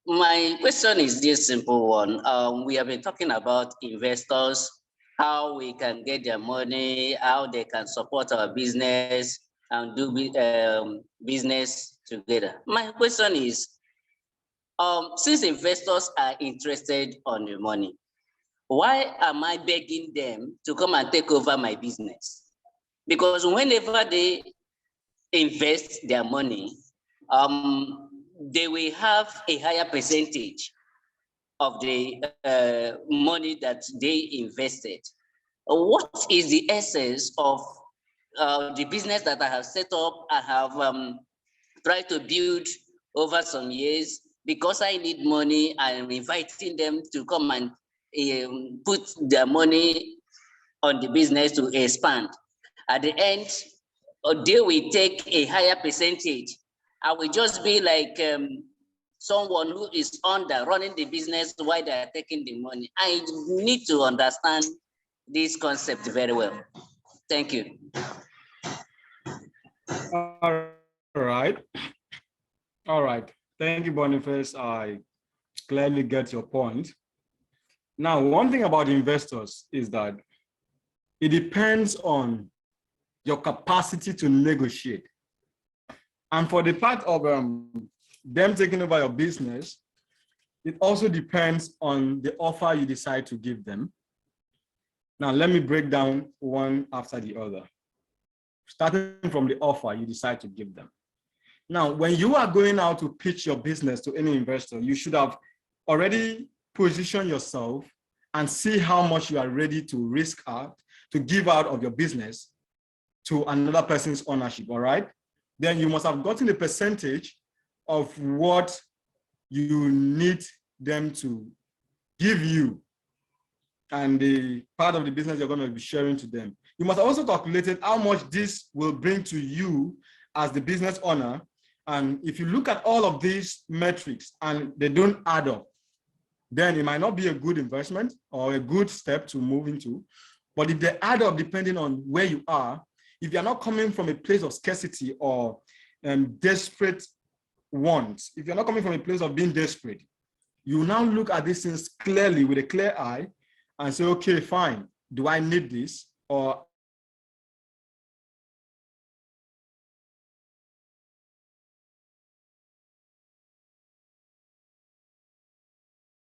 my question is this simple one. We have been talking about investors, how we can get their money, how they can support our business and do business together. My question is, since investors are interested on the money, why am I begging them to come and take over my business? Because whenever they invest their money, they will have a higher percentage of the money that they invested. What is the essence of the business that I have set up? I have tried to build over some years. Because I need money, I am inviting them to come and put their money on the business to expand. At the end, they will take a higher percentage. I will just be like someone who is under running the business while they are taking the money. I need to understand this concept very well. Thank you. All right. All right. Thank you, Boniface. I clearly get your point. Now, one thing about investors is that it depends on your capacity to negotiate. And for the part of them taking over your business, it also depends on the offer you decide to give them. Now, let me break down one after the other, starting from the offer you decide to give them. Now, when you are going out to pitch your business to any investor, you should have already positioned yourself and see how much you are ready to risk out, to give out of your business to another person's ownership, all right? Then you must have gotten a percentage of what you need them to give you and the part of the business you're going to be sharing to them. You must also calculate how much this will bring to you as the business owner. And if you look at all of these metrics and they don't add up, then it might not be a good investment or a good step to move into. But if they add up, depending on where you are, if you're not coming from a place of scarcity or desperate wants, if you're not coming from a place of being desperate, you now look at these things clearly with a clear eye and say, okay, fine, do I need this? Or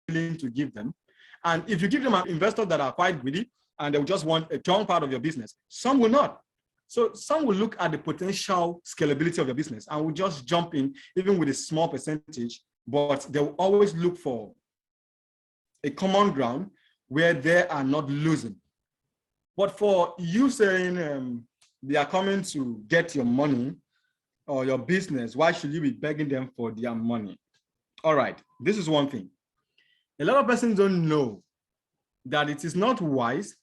willing to give them. And if you give them an investor that are quite greedy and they will just want a strong part of your business, some will not. So some will look at the potential scalability of your business and will just jump in even with a small percentage, but they will always look for a common ground where they are not losing. But for you saying they are coming to get your money or your business, why should you be begging them for their money? All right, this is one thing. A lot of persons don't know that it is not wise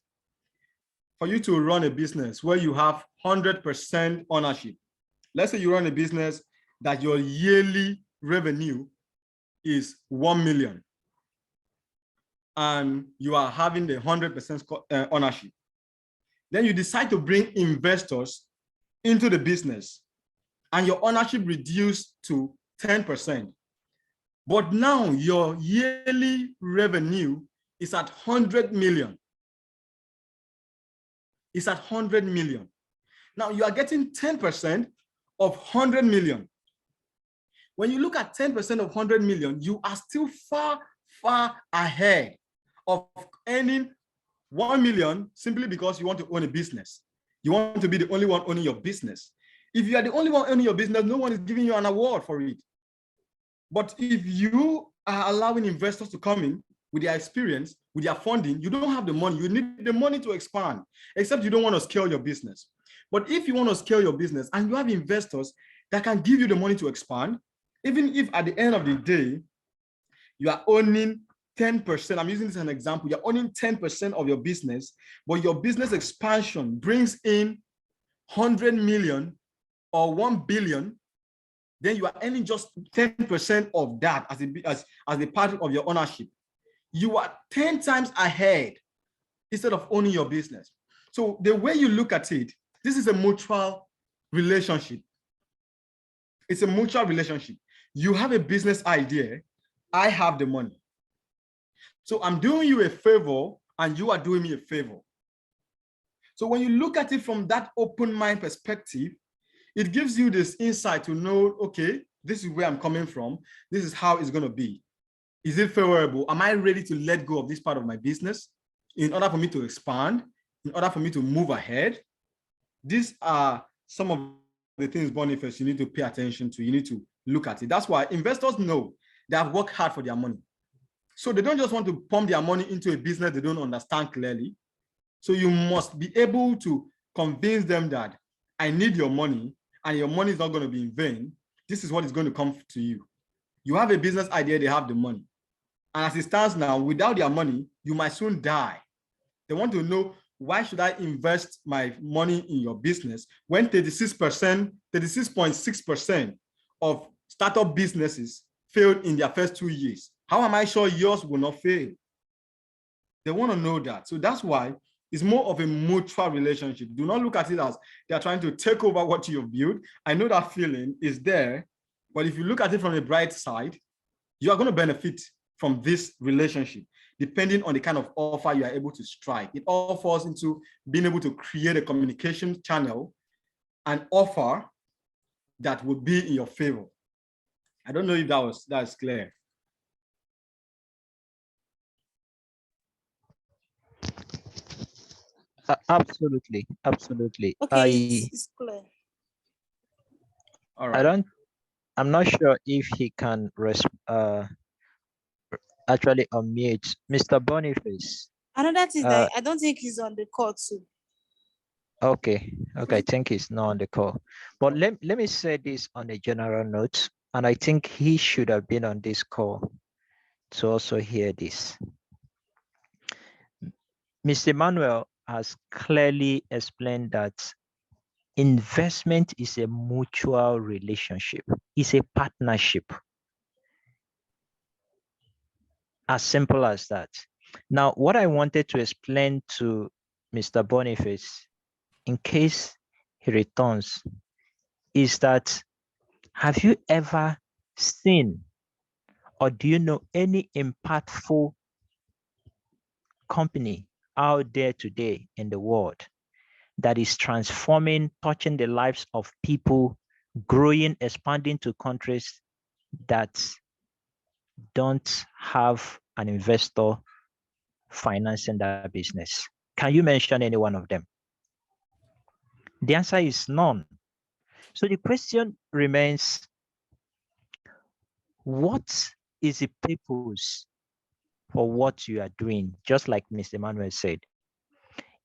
for you to run a business where you have 100% ownership. Let's say you run a business that your yearly revenue is 1 million and you are having the 100% ownership. Then you decide to bring investors into the business and your ownership reduced to 10%. But now your yearly revenue is at 100 million. It's at 100 million. Now you are getting 10% of 100 million. When you look at 10% of 100 million, you are still far, far ahead of earning 1 million simply because you want to own a business. You want to be the only one owning your business. If you are the only one owning your business, no one is giving you an award for it. But if you are allowing investors to come in with their experience, with their funding, you don't have the money. You need the money to expand, except you don't want to scale your business. But if you want to scale your business and you have investors that can give you the money to expand, even if at the end of the day, you are owning 10%, I'm using this as an example, you're owning 10% of your business, but your business expansion brings in 100 million or 1 billion, then you are earning just 10% of that as a part of your ownership. You are 10 times ahead instead of owning your business. So the way you look at it, this is a mutual relationship. It's a mutual relationship. You have a business idea, I have the money. So I'm doing you a favor and you are doing me a favor. So when you look at it from that open mind perspective, it gives you this insight to know, okay, this is where I'm coming from. This is how it's going to be. Is it favorable? Am I ready to let go of this part of my business in order for me to expand, in order for me to move ahead? These are some of the things, Boniface, you need to pay attention to. You need to look at it. That's why investors know they have worked hard for their money. So they don't just want to pump their money into a business they don't understand clearly. So you must be able to convince them that I need your money and your money is not going to be in vain. This is what is going to come to you. You have a business idea, they have the money. And as it stands now, without their money, you might soon die. They want to know, why should I invest my money in your business when 36.6% of startup businesses failed in their first 2 years? How am I sure yours will not fail? They want to know that. So that's why it's more of a mutual relationship. Do not look at it as they're trying to take over what you've built. I know that feeling is there, but if you look at it from a bright side, you are going to benefit from this relationship, depending on the kind of offer you are able to strike. It all falls into being able to create a communication channel and offer that would be in your favor. I don't know if that is clear. Absolutely, absolutely. Okay, it's clear. All right. I'm not sure if he can actually unmute. Mr. Boniface. Another thing that I don't think he's on the call too. Okay, I think he's not on the call. But let me say this on a general note, and I think he should have been on this call to also hear this. Mr. Emmanuel has clearly explained that investment is a mutual relationship. It's a partnership. As simple as that. Now, what I wanted to explain to Mr. Boniface, in case he returns, is that have you ever seen or do you know any impactful company out there today in the world that is transforming, touching the lives of people, growing, expanding to countries that don't have an investor financing that business? Can you mention any one of them? The answer is none. So the question remains, what is the purpose for what you are doing? Just like Mr. Emmanuel said,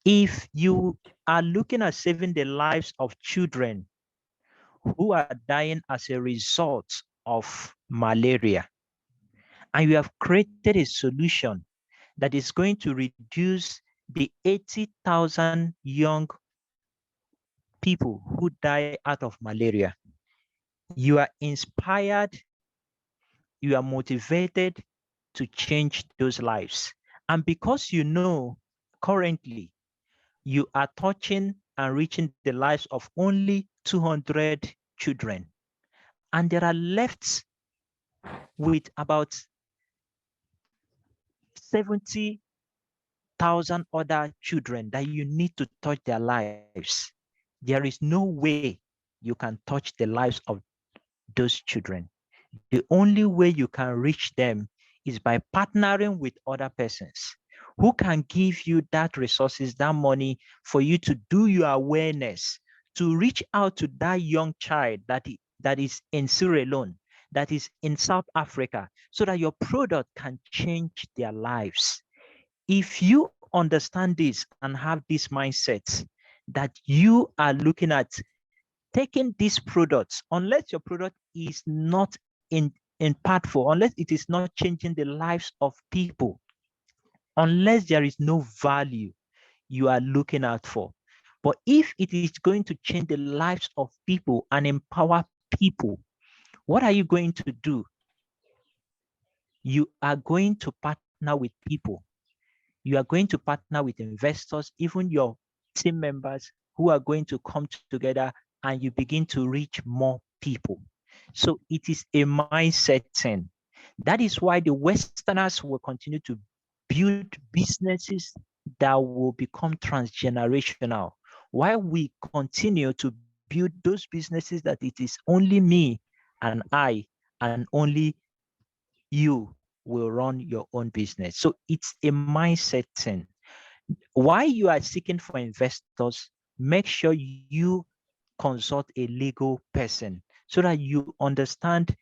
if you are looking at saving the lives of children who are dying as a result of malaria, and you have created a solution that is going to reduce the 80,000 young people who die out of malaria, you are inspired, you are motivated to change those lives. And because you know currently you are touching and reaching the lives of only 200 children, and there are left with about 70,000 other children that you need to touch their lives, there is no way you can touch the lives of those children. The only way you can reach them is by partnering with other persons who can give you that resources, that money for you to do your awareness, to reach out to that young child that is in Sierra Leone, that is in South Africa, so that your product can change their lives. If you understand this and have this mindset that you are looking at taking these products, unless your product is not impactful, unless it is not changing the lives of people, unless there is no value you are looking out for. But if it is going to change the lives of people and empower people, what are you going to do? You are going to partner with people. You are going to partner with investors, even your team members who are going to come together, and you begin to reach more people. So it is a mindset thing. That is why the Westerners will continue to build businesses that will become transgenerational, while we continue to build those businesses that it is only me and I and only you will run your own business. So it's a mindset thing. While you are seeking for investors, make sure you consult a legal person so that you understand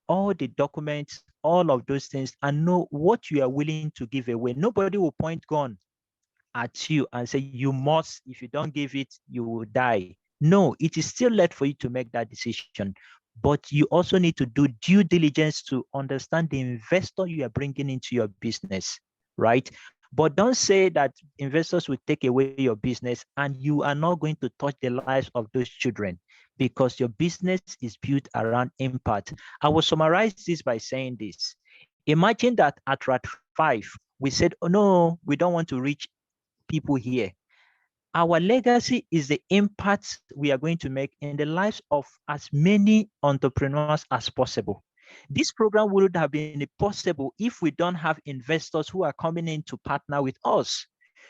all the documents, all of those things, and know what you are willing to give away. Nobody will point gun at you and say, you must, if you don't give it, you will die. No, it is still left for you to make that decision. But you also need to do due diligence to understand the investor you are bringing into your business, right? But don't say that investors will take away your business and you are not going to touch the lives of those children, because your business is built around impact. I will summarize this by saying this. Imagine that at RAT 5, we said, oh no, we don't want to reach people here. Our legacy is the impact we are going to make in the lives of as many entrepreneurs as possible. This program would have been possible if we don't have investors who are coming in to partner with us.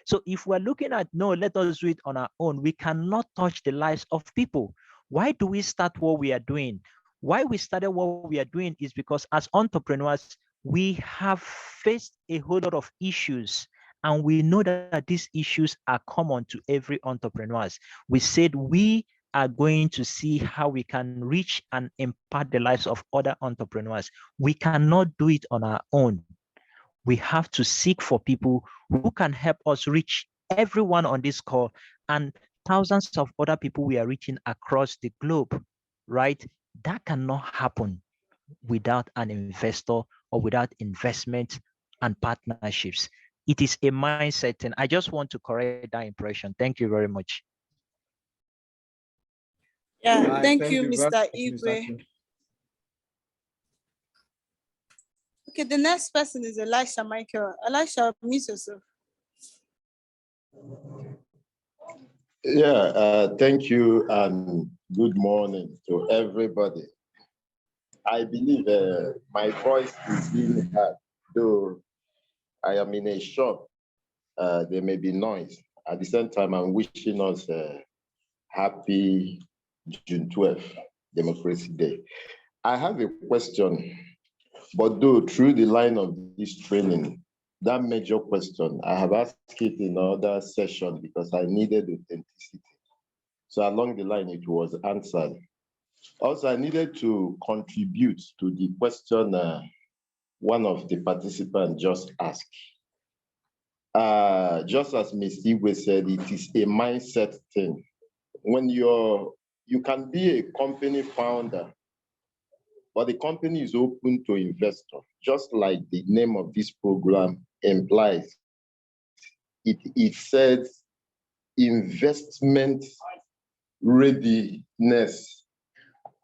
So if we're looking at, no, let us do it on our own, we cannot touch the lives of people. Why do we start what we are doing? Why we started what we are doing is because as entrepreneurs, we have faced a whole lot of issues, and we know that these issues are common to every entrepreneurs. We said we are going to see how we can reach and impact the lives of other entrepreneurs. We cannot do it on our own. We have to seek for people who can help us reach everyone on this call and thousands of other people we are reaching across the globe, right? That cannot happen without an investor or without investment and partnerships. It is a mindset, and I just want to correct that impression. Thank you very much. Yeah, Right, thank you, very Mr. much, Igwe. King. Okay, the next person is Elisha Michael. Elisha, mute yourself. Thank you and good morning to everybody. I believe my voice is being heard, though I am in a shop. There may be noise. At the same time, I'm wishing us a happy June 12th, Democracy Day. I have a question, but though through the line of this training, that major question, I have asked it in another session because I needed authenticity. So along the line, it was answered. Also, I needed to contribute to the question one of the participants just asked. Just as Ms. Igwe said, it is a mindset thing. When you can be a company founder, but the company is open to investors, just like the name of this program implies. It says investment readiness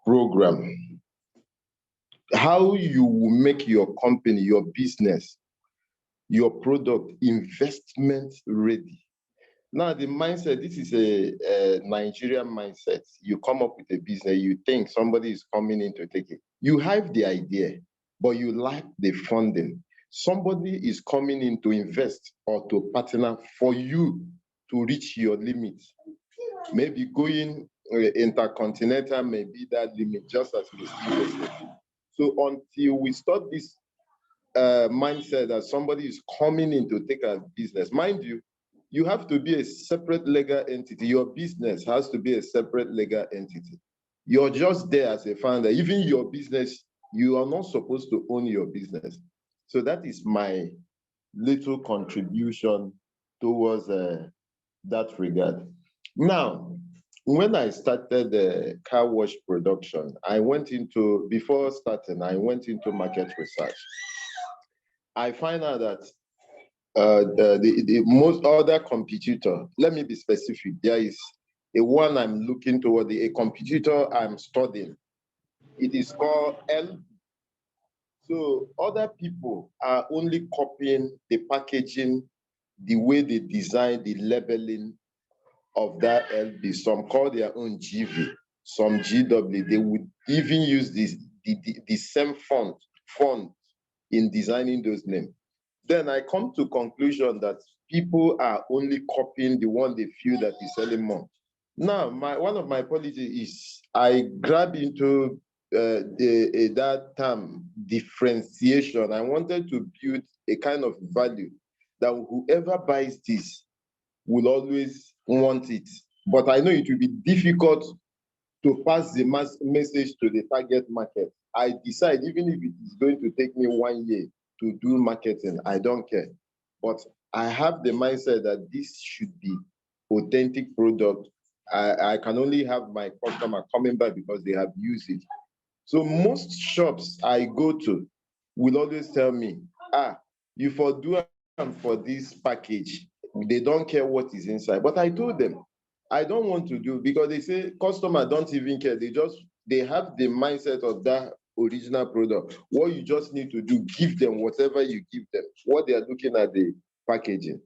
program. How you will make your company, your business, your product investment ready. Now, the mindset, this is a Nigerian mindset. You come up with a business, you think somebody is coming in to take it. You have the idea, but you lack the funding. Somebody is coming in to invest or to partner for you to reach your limit. Maybe going intercontinental may be that limit, just as we see. So until we start this mindset that somebody is coming in to take a business, mind you, you have to be a separate legal entity. Your business has to be a separate legal entity. You're just there as a founder. Even your business, you are not supposed to own your business. So that is my little contribution towards that regard. Now, when I started the car wash production, before starting, I went into market research. I find out that the most other competitor, let me be specific, there is a one I'm looking toward, a competitor I'm studying. It is called L. So other people are only copying the packaging, the way they design the labeling of that LB. Some call their own GV, some GW. They would even use the same font in designing those names. Then I come to conclusion that people are only copying the one they feel that is selling more. Now, one of my policies is I grab into that term differentiation. I wanted to build a kind of value that whoever buys this will always want it. But I know it will be difficult to pass the message to the target market. I decide, even if it is going to take me 1 year to do marketing, I don't care. But I have the mindset that this should be authentic product. I can only have my customer coming back because they have used it. So most shops I go to will always tell me, you for do for this package. They don't care what is inside. But I told them, I don't want to do, because they say customer don't even care. They have the mindset of that original product. What you just need to do, give them whatever you give them, what they are looking at the packaging.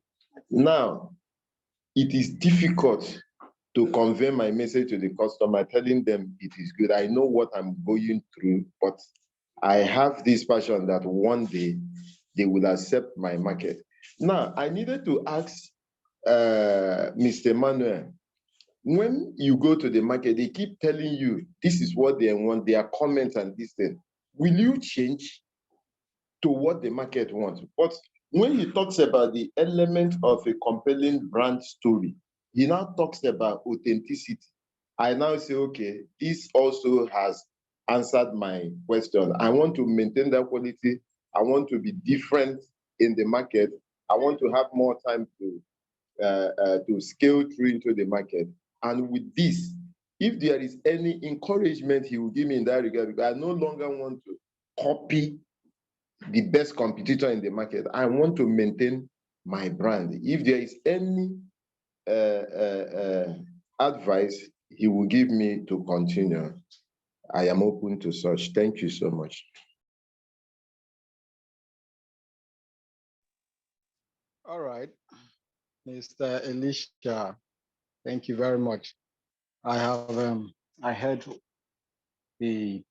Now, it is difficult to convey my message to the customer, telling them it is good. I know what I'm going through, but I have this passion that one day they will accept my market. Now, I needed to ask Mr. Manuel, when you go to the market, they keep telling you this is what they want, their comments and this thing. Will you change to what the market wants? But when he talks about the element of a compelling brand story, he now talks about authenticity. I now say, okay, this also has answered my question. I want to maintain that quality. I want to be different in the market. I want to have more time to scale through into the market. And with this, if there is any encouragement he will give me in that regard, because I no longer want to copy the best competitor in the market. I want to maintain my brand. If there is any advice he will give me to continue, I am open to such. Thank you so much. All right, Mr. Elisha, thank you very much. I heard the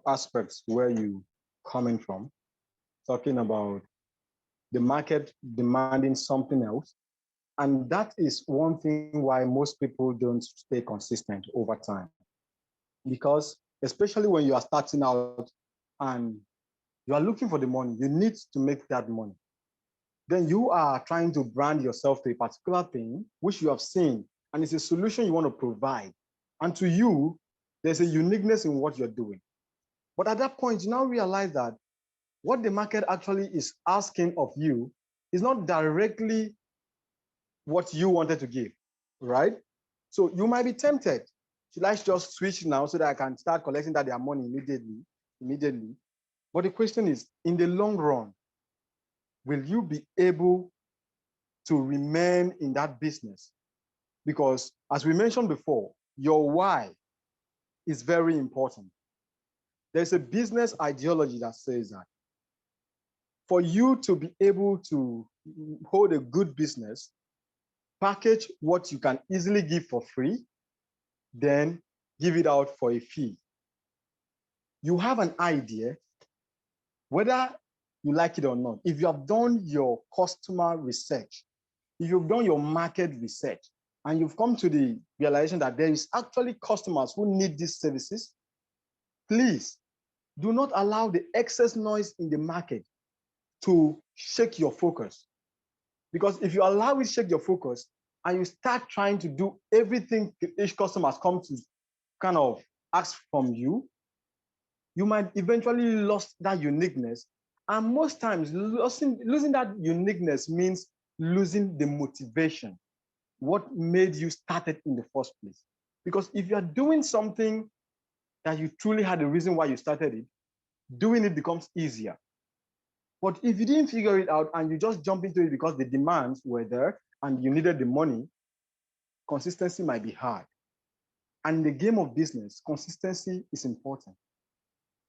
aspects where you coming from, talking about the market demanding something else. And that is one thing why most people don't stay consistent over time. Because especially when you are starting out and you are looking for the money, you need to make that money. Then you are trying to brand yourself to a particular thing, which you have seen, and it's a solution you want to provide. And to you, there's a uniqueness in what you're doing. But at that point, you now realize that what the market actually is asking of you is not directly what you wanted to give, right? So you might be tempted. Should I just switch now so that I can start collecting their money immediately? But the question is, in the long run, will you be able to remain in that business? Because as we mentioned before, your why is very important. There's a business ideology that says that for you to be able to hold a good business, package what you can easily give for free, then give it out for a fee. You have an idea, whether you like it or not. If you have done your customer research, if you've done your market research, and you've come to the realization that there is actually customers who need these services, please do not allow the excess noise in the market to shake your focus. Because if you allow it to shake your focus and you start trying to do everything each customer has come to kind of ask from you, you might eventually lose that uniqueness. And most times, losing that uniqueness means losing the motivation, what made you started in the first place. Because if you're doing something that you truly had a reason why you started it, doing it becomes easier. But if you didn't figure it out and you just jump into it because the demands were there and you needed the money, consistency might be hard. And in the game of business, consistency is important.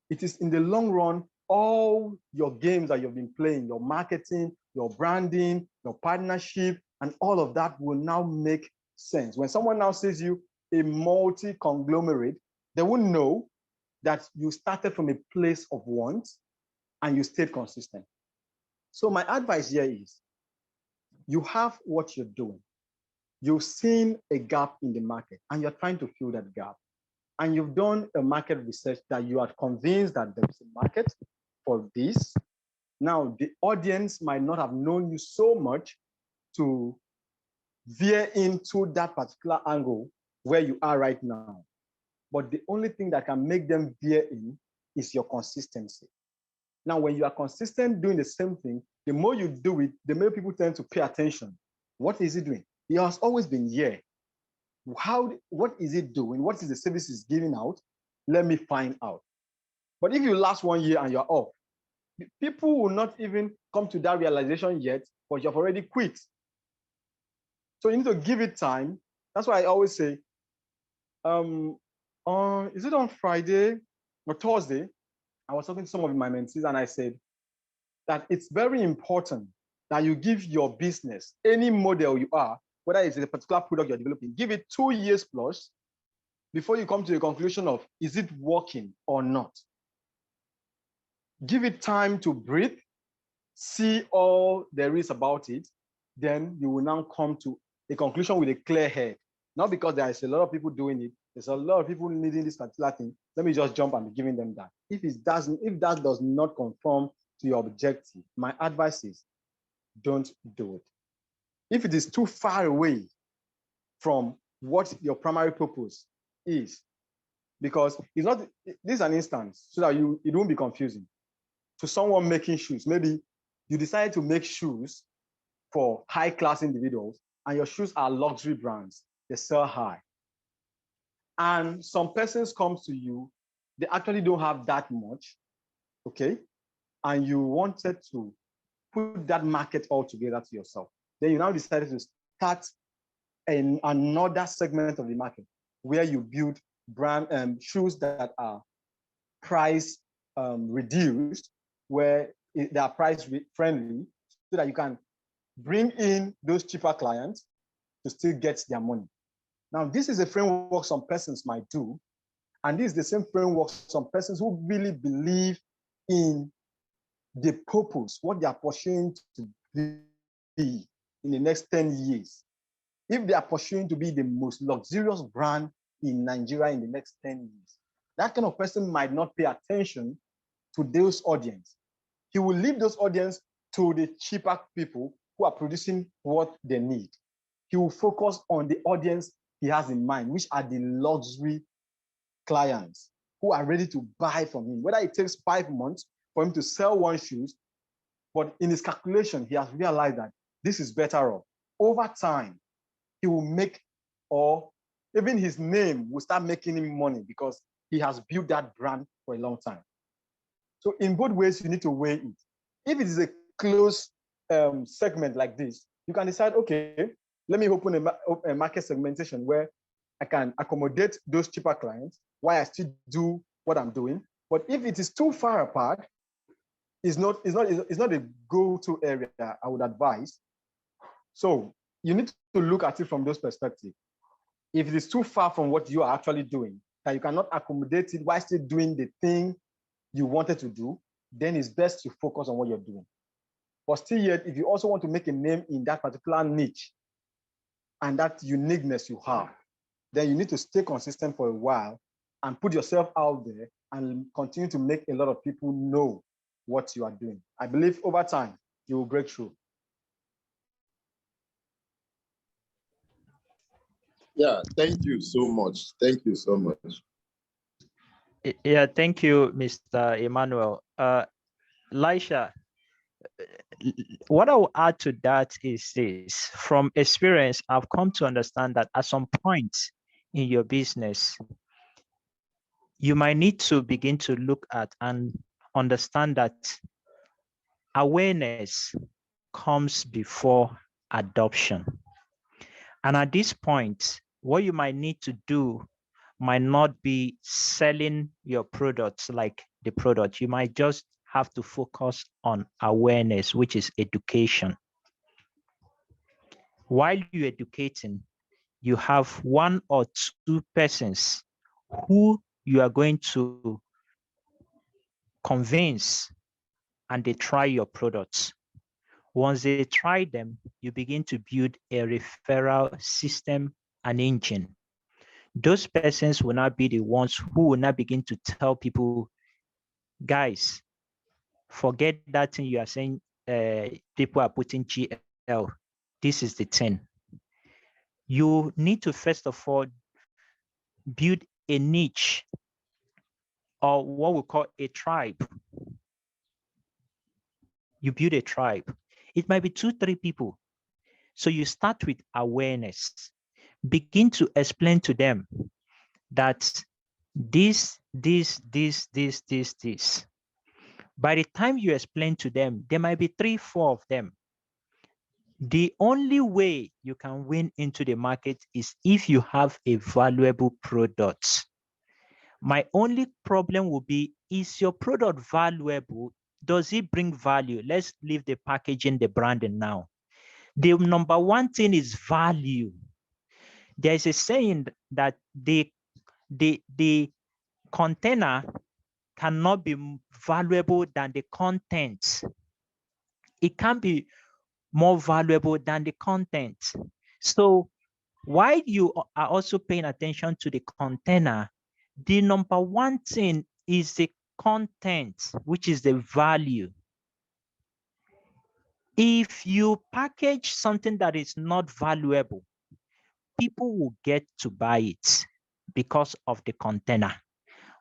It is in the long run, all your games that you've been playing, your marketing, your branding, your partnership, and all of that will now make sense. When someone now says you a multi-conglomerate, they will know that you started from a place of want and you stayed consistent. So my advice here is, you have what you're doing. You've seen a gap in the market and you're trying to fill that gap. And you've done a market research that you are convinced that there is a market for this. Now, the audience might not have known you so much to veer into that particular angle where you are right now. but the only thing that can make them veer in is your consistency. Now, when you are consistent doing the same thing, the more you do it, the more people tend to pay attention. What is he doing? He has always been here. What is he doing? What is the service he's giving out? Let me find out. But if you last 1 year and you're off, people will not even come to that realization yet, but you've already quit. So you need to give it time. That's why I always say, is it on Friday or Thursday? I was talking to some of my mentees and I said that it's very important that you give your business, any model you are, whether it's a particular product you're developing, give it 2 years plus before you come to the conclusion of, is it working or not? Give it time to breathe, see all there is about it, then you will now come to a conclusion with a clear head. Not because there is a lot of people doing it, there's a lot of people needing this particular thing. Let me just jump and be giving them that. If that does not conform to your objective, my advice is don't do it. If it is too far away from what your primary purpose is, because it's not, this is an instance so that it won't be confusing. To someone making shoes, maybe you decide to make shoes for high-class individuals and your shoes are luxury brands, they sell high. And some persons come to you, they actually don't have that much, okay? And you wanted to put that market all together to yourself. Then you now decided to start another segment of the market where you build brand shoes that are price reduced, where they are price friendly, so that you can bring in those cheaper clients to still get their money. Now, this is a framework some persons might do, and this is the same framework some persons who really believe in the purpose, what they are pursuing to be in the next 10 years. If they are pursuing to be the most luxurious brand in Nigeria in the next 10 years, that kind of person might not pay attention to those audience. He will leave those audience to the cheaper people who are producing what they need. He will focus on the audience he has in mind, which are the luxury clients who are ready to buy from him. Whether it takes 5 months for him to sell one shoes, but in his calculation, he has realized that this is better off. Over time, he will make, or even his name will start making him money because he has built that brand for a long time. So in both ways, you need to weigh it. If it is a closed segment like this, you can decide, okay, let me open a market segmentation where I can accommodate those cheaper clients while I still do what I'm doing. But if it is too far apart, it's not a go-to area I would advise. So you need to look at it from those perspectives. If it is too far from what you are actually doing, that you cannot accommodate it while still doing the thing you wanted to do, then it's best to focus on what you're doing. But still yet, if you also want to make a name in that particular niche and that uniqueness you have, then you need to stay consistent for a while and put yourself out there and continue to make a lot of people know what you are doing. I believe over time, you will break through. Yeah, thank you so much. Thank you so much. Yeah, thank you, Mr. Emmanuel. Lisha, what I will add to that is this. From experience, I've come to understand that at some point in your business, you might need to begin to look at and understand that awareness comes before adoption. And at this point, what you might need to do might not be selling your products like the product. You might just have to focus on awareness, which is education. While you're educating, you have 1 or 2 persons who you are going to convince and they try your products. Once they try them, you begin to build a referral system and engine. Those persons will not be the ones who will not begin to tell people, guys, forget that thing you are saying, people are putting GL. This is the 10. You need to first of all build a niche or what we call a tribe. You build a tribe. It might be 2-3 people. So you start with awareness. Begin to explain to them that this. By the time you explain to them, there might be 3-4 of them. The only way you can win into the market is if you have a valuable product. My only problem will be, is your product valuable? Does it bring value? Let's leave the packaging, the branding now. The number one thing is value. There is a saying that the container cannot be valuable than the content. It can be more valuable than the content. So while you are also paying attention to the container, the number one thing is the content, which is the value. If you package something that is not valuable, people will get to buy it because of the container,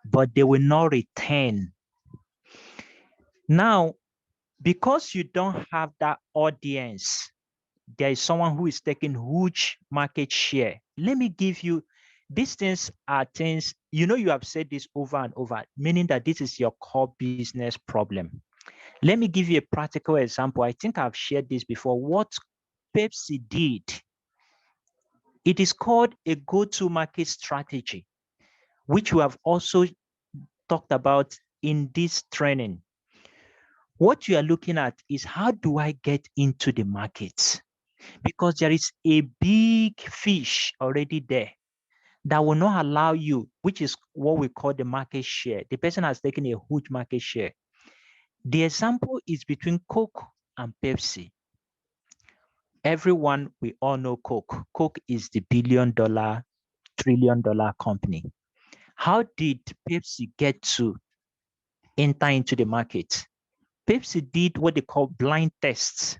but they will not return. Now, because you don't have that audience, there is someone who is taking huge market share. Let me give you, these things are things, you know, you have said this over and over, meaning that this is your core business problem. Let me give you a practical example. I think I've shared this before. What Pepsi did, it is called a go-to-market strategy, which we have also talked about in this training. What you are looking at is, how do I get into the market? Because there is a big fish already there that will not allow you, which is what we call the market share. The person has taken a huge market share. The example is between Coke and Pepsi. Everyone, we all know Coke. Coke is the billion-dollar, trillion-dollar company. How did Pepsi get to enter into the market? Pepsi did what they call blind tests.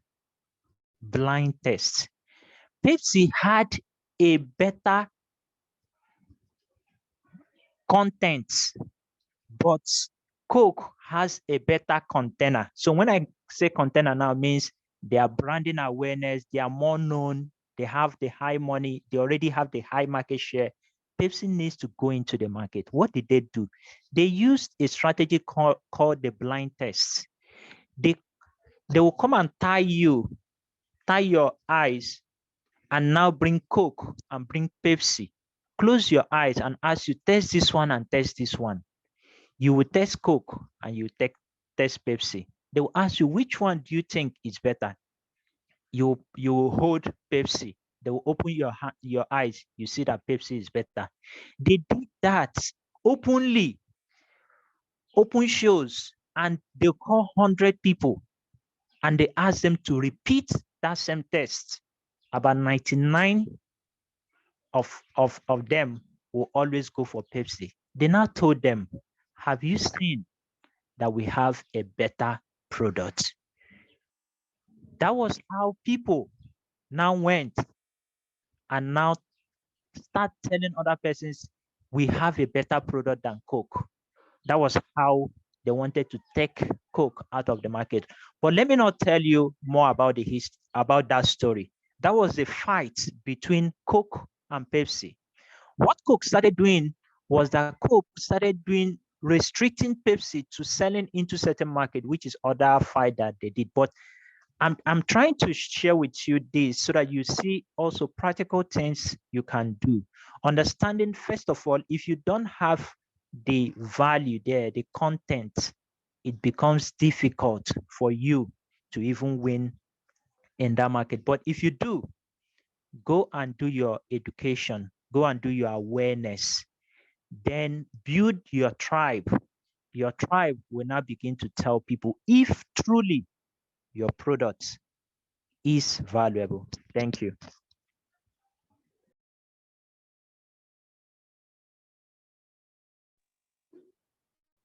Blind tests. Pepsi had a better content, but Coke has a better container. So when I say container now, means their branding awareness, they are more known, they have the high money, they already have the high market share. Pepsi needs to go into the market. What did they do? They used a strategy called the blind test. They will come and tie your eyes and now bring Coke and bring Pepsi. Close your eyes and ask you, test this one and test this one. You will test Coke and you test Pepsi. They will ask you, which one do you think is better? You will hold Pepsi. They will open your eyes. You see that Pepsi is better. They did that openly, open shows, and they call 100 people and they ask them to repeat that same test. About 99 of them will always go for Pepsi. They now told them, have you seen that we have a better product? That was how people now went and now start telling other persons, we have a better product than Coke. That was how they wanted to take Coke out of the market. But let me not tell you more about about that story. That was the fight between Coke and Pepsi. What Coke started doing was that Coke started restricting Pepsi to selling into certain market, which is other fight that they did. But I'm trying to share with you this so that you see also practical things you can do. Understanding, first of all, if you don't have the value there, the content, it becomes difficult for you to even win in that market. But if you do, go and do your education, go and do your awareness, then build your tribe. Your tribe will now begin to tell people if truly your product is valuable. Thank you.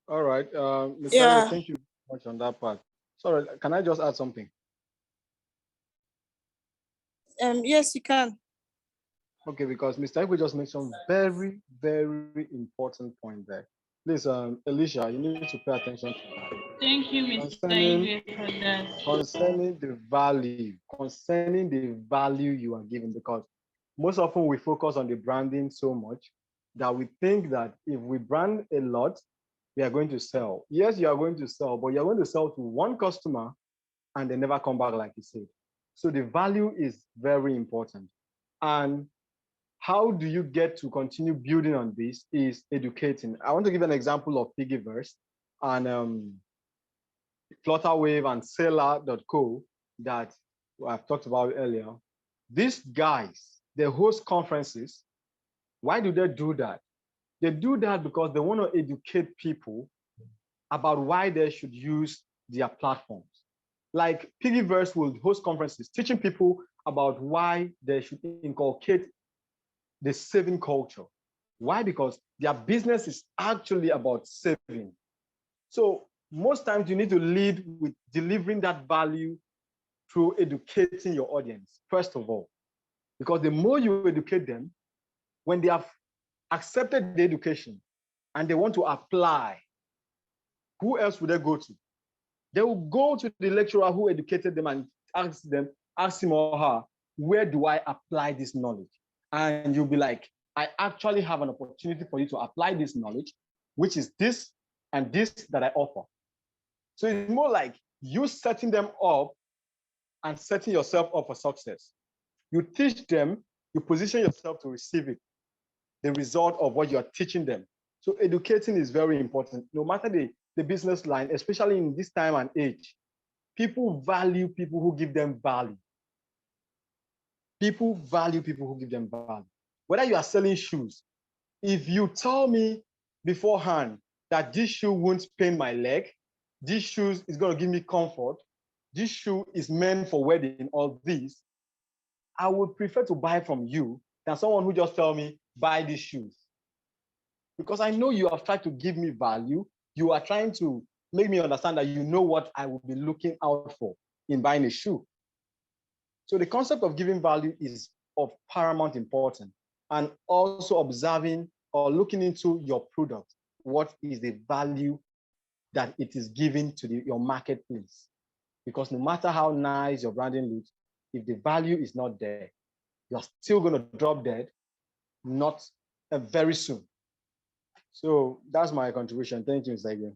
All right. Ms. Yeah. Thank you very much on that part. Sorry, can I just add something? Yes, you can. Okay, because Mr. Igwe just made some very, very important point there. Please, Alicia, you need to pay attention to that. Thank you, Mr. Concerning, Igwe, for that. concerning the value you are giving, because most often we focus on the branding so much that we think that if we brand a lot, we are going to sell. Yes, you are going to sell, but you're going to sell to one customer and they never come back, like you said. So the value is very important. And how do you get to continue building on this is educating. I want to give an example of Piggyverse and Flutterwave and Seller.co that I've talked about earlier. These guys, they host conferences. Why do they do that? They do that because they want to educate people about why they should use their platforms. Like Piggyverse will host conferences teaching people about why they should inculcate the saving culture. Why? Because their business is actually about saving. So most times you need to lead with delivering that value through educating your audience, first of all. Because the more you educate them, when they have accepted the education and they want to apply, who else would they go to? They will go to the lecturer who educated them and ask him or her, where do I apply this knowledge? And you'll be like, I actually have an opportunity for you to apply this knowledge, which is this and this that I offer. So it's more like you setting them up and setting yourself up for success. You teach them, you position yourself to receive it, the result of what you're teaching them. So educating is very important. No matter the business line, especially in this time and age, people value people who give them value. People value people who give them value. Whether you are selling shoes, if you tell me beforehand that this shoe won't pain my leg, this shoe is going to give me comfort, this shoe is meant for wedding, all these, I would prefer to buy from you than someone who just tell me, buy these shoes. Because I know you have tried to give me value. You are trying to make me understand that you know what I will be looking out for in buying a shoe. So the concept of giving value is of paramount importance, and also observing or looking into your product. What is the value that it is giving to your marketplace? Because no matter how nice your branding looks, if the value is not there, you're still going to drop dead, not very soon. So that's my contribution. Thank you, Mr. Igwe.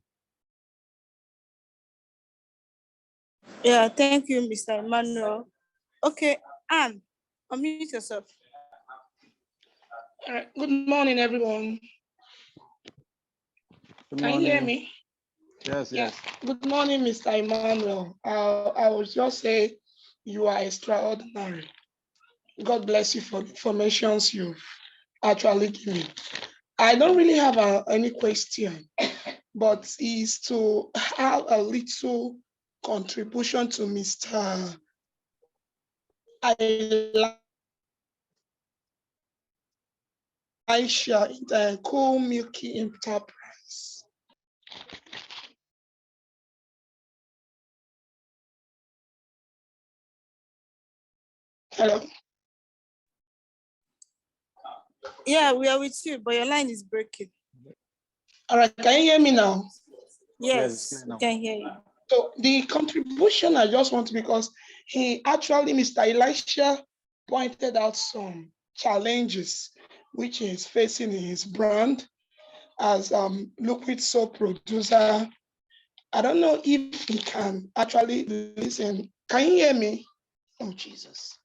Yeah, thank you, Mr. Emmanuel. Okay, Anne, unmute yourself. All right. Good morning, everyone. Good Can you hear me? Yes, Yeah. yes. Good morning, Mr. Emmanuel. I will just say you are extraordinary. God bless you for the informations you've actually given. I don't really have any question, but is to have a little contribution to Mr. Elisha in the Cool Milky Enterprise. Hello. Yeah, we are with you, but your line is breaking. All right, can you hear me now? Yes, we can hear you. So the contribution I just want to, because he actually, Mr. Elisha pointed out some challenges which is facing his brand as liquid soap producer. I don't know if he can actually listen. Can you hear me? Oh, Jesus.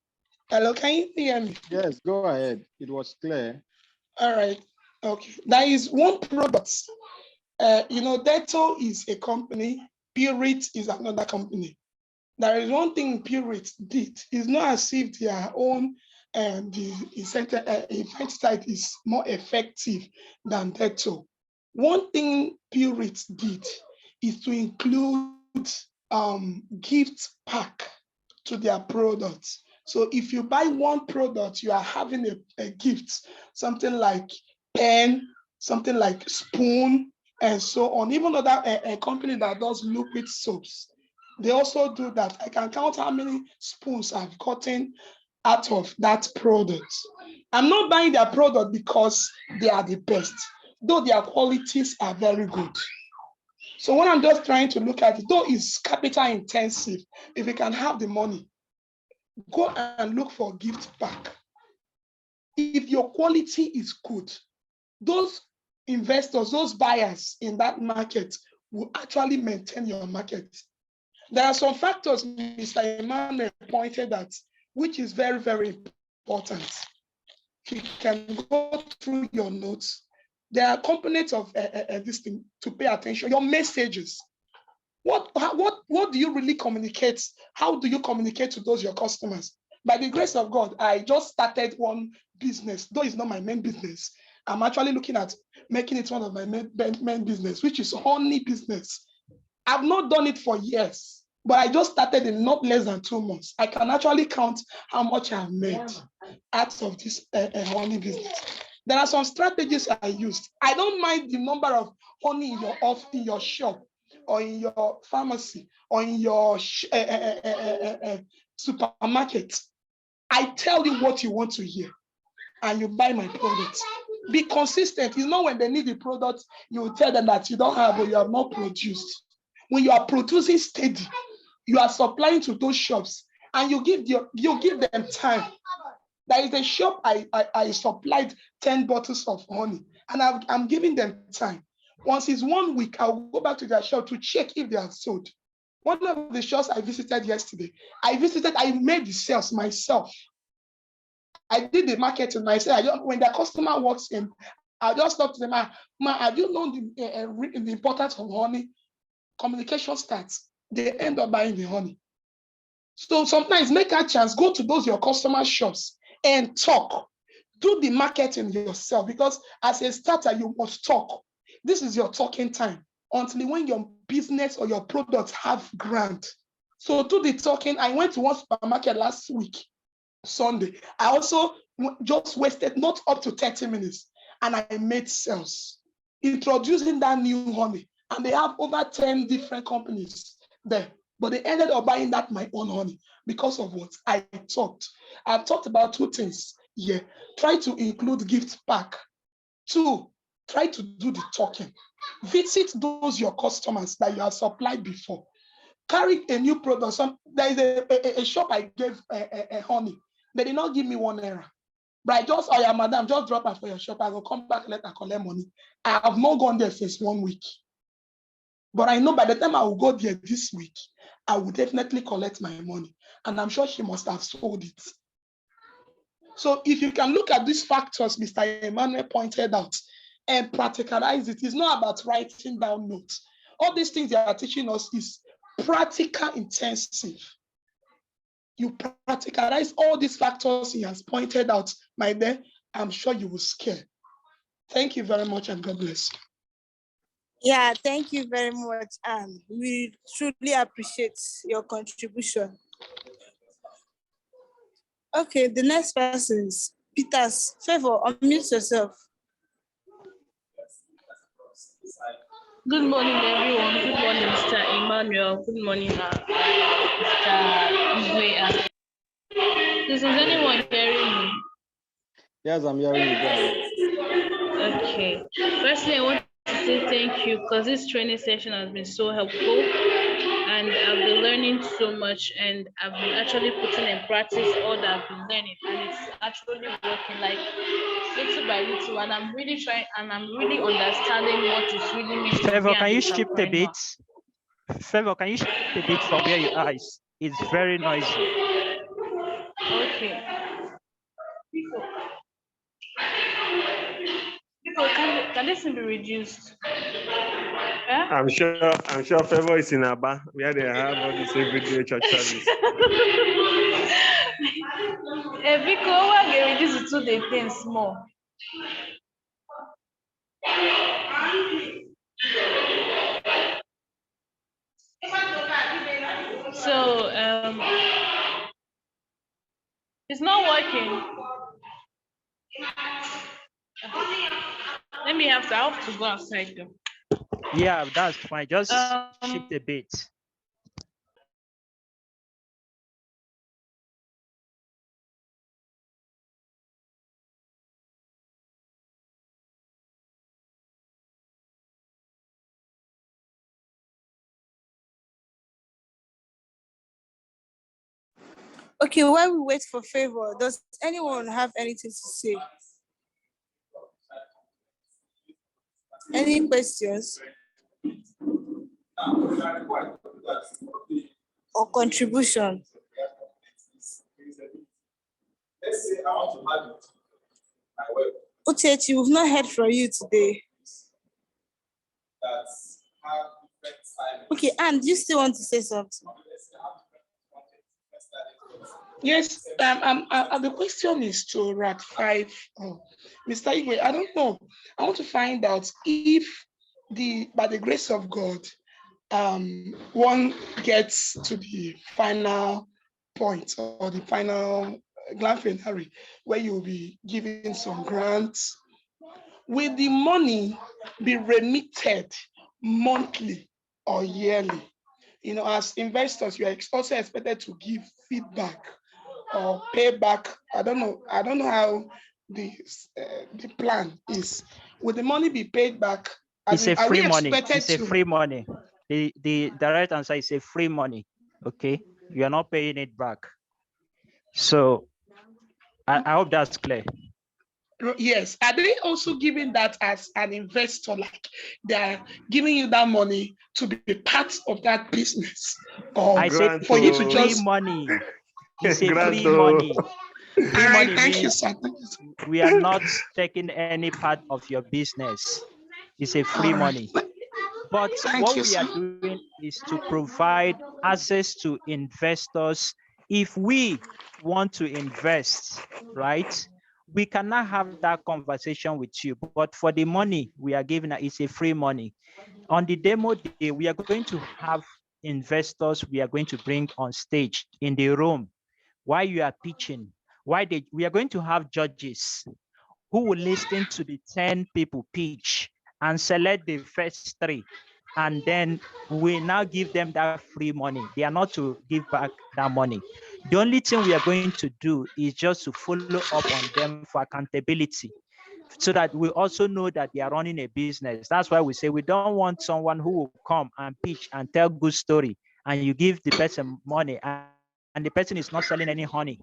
Hello, can you hear me? Yes, go ahead. It was clear. All right. Okay. There is one product. Dettol is a company. Pureit is another company. There is one thing Pureit did. It's not as if their own the insecticide is more effective than Dettol. One thing Pureit did is to include gift pack to their products. So if you buy one product, you are having a gift, something like pen, something like spoon, and so on. Even though that a company that does liquid soaps, they also do that. I can count how many spoons I've gotten out of that product. I'm not buying their product because they are the best, though their qualities are very good. So what I'm just trying to look at, though it's capital intensive, if you can have the money, go and look for gift pack. If your quality is good, those investors, those buyers in that market will actually maintain your market. There are some factors Mr. Emmanuel pointed at, which is very, very important. If you can go through your notes, there are components of this thing to pay attention. Your messages. What do you really communicate? How do you communicate to those your customers? By the grace of God, I just started one business, though it's not my main business. I'm actually looking at making it one of my main business, which is honey business. I've not done it for years, but I just started in not less than 2 months. I can actually count how much I've made out of this honey business. There are some strategies I used. I don't mind the number of honey in your shop, or in your pharmacy, or in your supermarket. I tell you what you want to hear, and you buy my product. Be consistent. It's not when they need the product, you will tell them that you don't have or you have not produced. When you are producing steady, you are supplying to those shops, and you give them time. There is a shop I supplied 10 bottles of honey, and I'm giving them time. Once it's 1 week, I'll go back to their shop to check if they are sold. One of the shops I visited yesterday, I made the sales myself. I did the marketing myself. When the customer walks in, I'll just talk to them, ma, have you known the importance of honey? Communication starts. They end up buying the honey. So sometimes make a chance, go to those your customer shops and talk. Do the marketing yourself, because as a starter, you must talk. This is your talking time until when your business or your products have grant. So do the talking. I went to one supermarket last week, Sunday. I also just wasted not up to 30 minutes, and I made sales introducing that new honey. And they have over 10 different companies there, but they ended up buying that my own honey because of what I talked. I've talked about 2 things here. Try to include gift pack. 2, try to do the talking. Visit those your customers that you have supplied before. Carry a new product. There is a shop I gave a honey. They did not give me 1 naira. But oh yeah, madam, just drop her for your shop. I will come back later, collect money. I have not gone there since 1 week. But I know by the time I will go there this week, I will definitely collect my money. And I'm sure she must have sold it. So if you can look at these factors Mr. Emmanuel pointed out and practicalize it, it's not about writing down notes. All these things they are teaching us is practical intensive. You practicalize all these factors he has pointed out, my dear, I'm sure you will scale. Thank you very much, and God bless you. Yeah, thank you very much, Anne. We truly appreciate your contribution. Okay, the next person is Peters. Favor, unmute yourself. Good morning, everyone. Good morning, Mr. Emmanuel. Good morning, Mr. Igwe. Is anyone hearing me? Yes, I'm hearing you guys. Okay. Firstly, I want to say thank you, because this training session has been so helpful, and I've been learning so much, and I've been actually putting in practice all that I've been learning, and it's actually working like little by little, and I'm really trying, and I'm really understanding what is really meant to be. Favor, can you shift a bit? Favor, can you shift a bit from where you are? It's very noisy. Okay. People, can this be reduced? Yeah? I'm sure Favor is in Aba, where they have all this everyday church service. Because I can reduce to the things more. So it's not working. Let me have to go outside though. Yeah, that's fine. Just shift a bit. Okay, while we wait for Favor, does anyone have anything to say? Any questions or contribution? Uchechi, we've not heard from you today. Okay, and you still want to say something? Yes, the question is to ratify Mr. Igwe. I don't know. I want to find out if by the grace of God, one gets to the final point or the final grand finale where you'll be giving some grants. Will the money be remitted monthly or yearly? You know, as investors, you are also expected to give feedback or pay back. I don't know how the plan is. Will the money be paid back? It's a free money. It's a free money. The right answer is a free money. Okay, you are not paying it back. So I hope that's clear. Yes. Are they also giving that as an investor, like they're giving you that money to be part of that business? Or I said for you to just money. It's a free money. Free money thank you, sir. We are not taking any part of your business. It's a free money. But what we are doing is to provide access to investors. If we want to invest, right, we cannot have that conversation with you. But for the money we are giving, it's a free money. On the demo day, we are going to have investors we are going to bring on stage in the room while you are pitching. We are going to have judges who will listen to the 10 people pitch and select the first 3. And then we now give them that free money. They are not to give back that money. The only thing we are going to do is just to follow up on them for accountability, so that we also know that they are running a business. That's why we say we don't want someone who will come and pitch and tell good story, and you give the person money and the person is not selling any honey.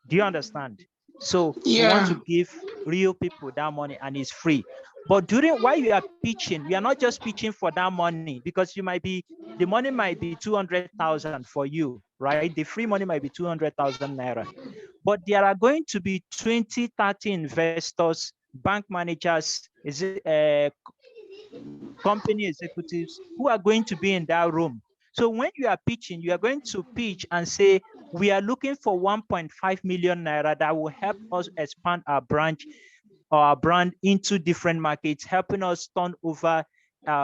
Do you understand? So we want to give real people that money, and it's free. But while you are pitching, we are not just pitching for that money, because the money might be 200,000 for you, right? The free money might be 200,000 naira. But there are going to be 20, 30 investors, bank managers, company executives who are going to be in that room. So when you are pitching, you are going to pitch and say, we are looking for 1.5 million naira that will help us expand our brand into different markets, helping us turn over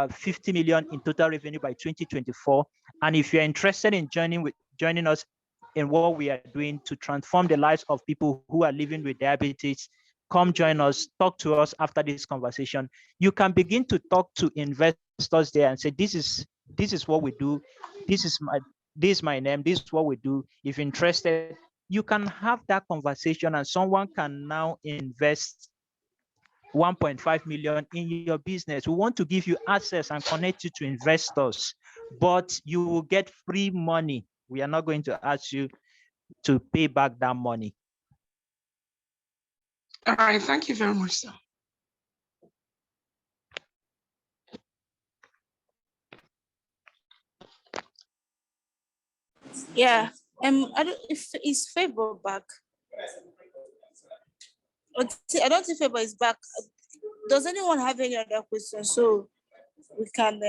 50 million in total revenue by 2024. And if you're interested in joining us in what we are doing to transform the lives of people who are living with diabetes, come join us, talk to us after this conversation. You can begin to talk to investors there and say, this is what we do. This is my name. This is what we do. If interested, you can have that conversation, and someone can now invest 1.5 million in your business. We want to give you access and connect you to investors, but you will get free money. We are not going to ask you to pay back that money. All right, thank you very much, sir. Yeah, I don't if is Favor back. I don't think Favor is back. Does anyone have any other questions? So we can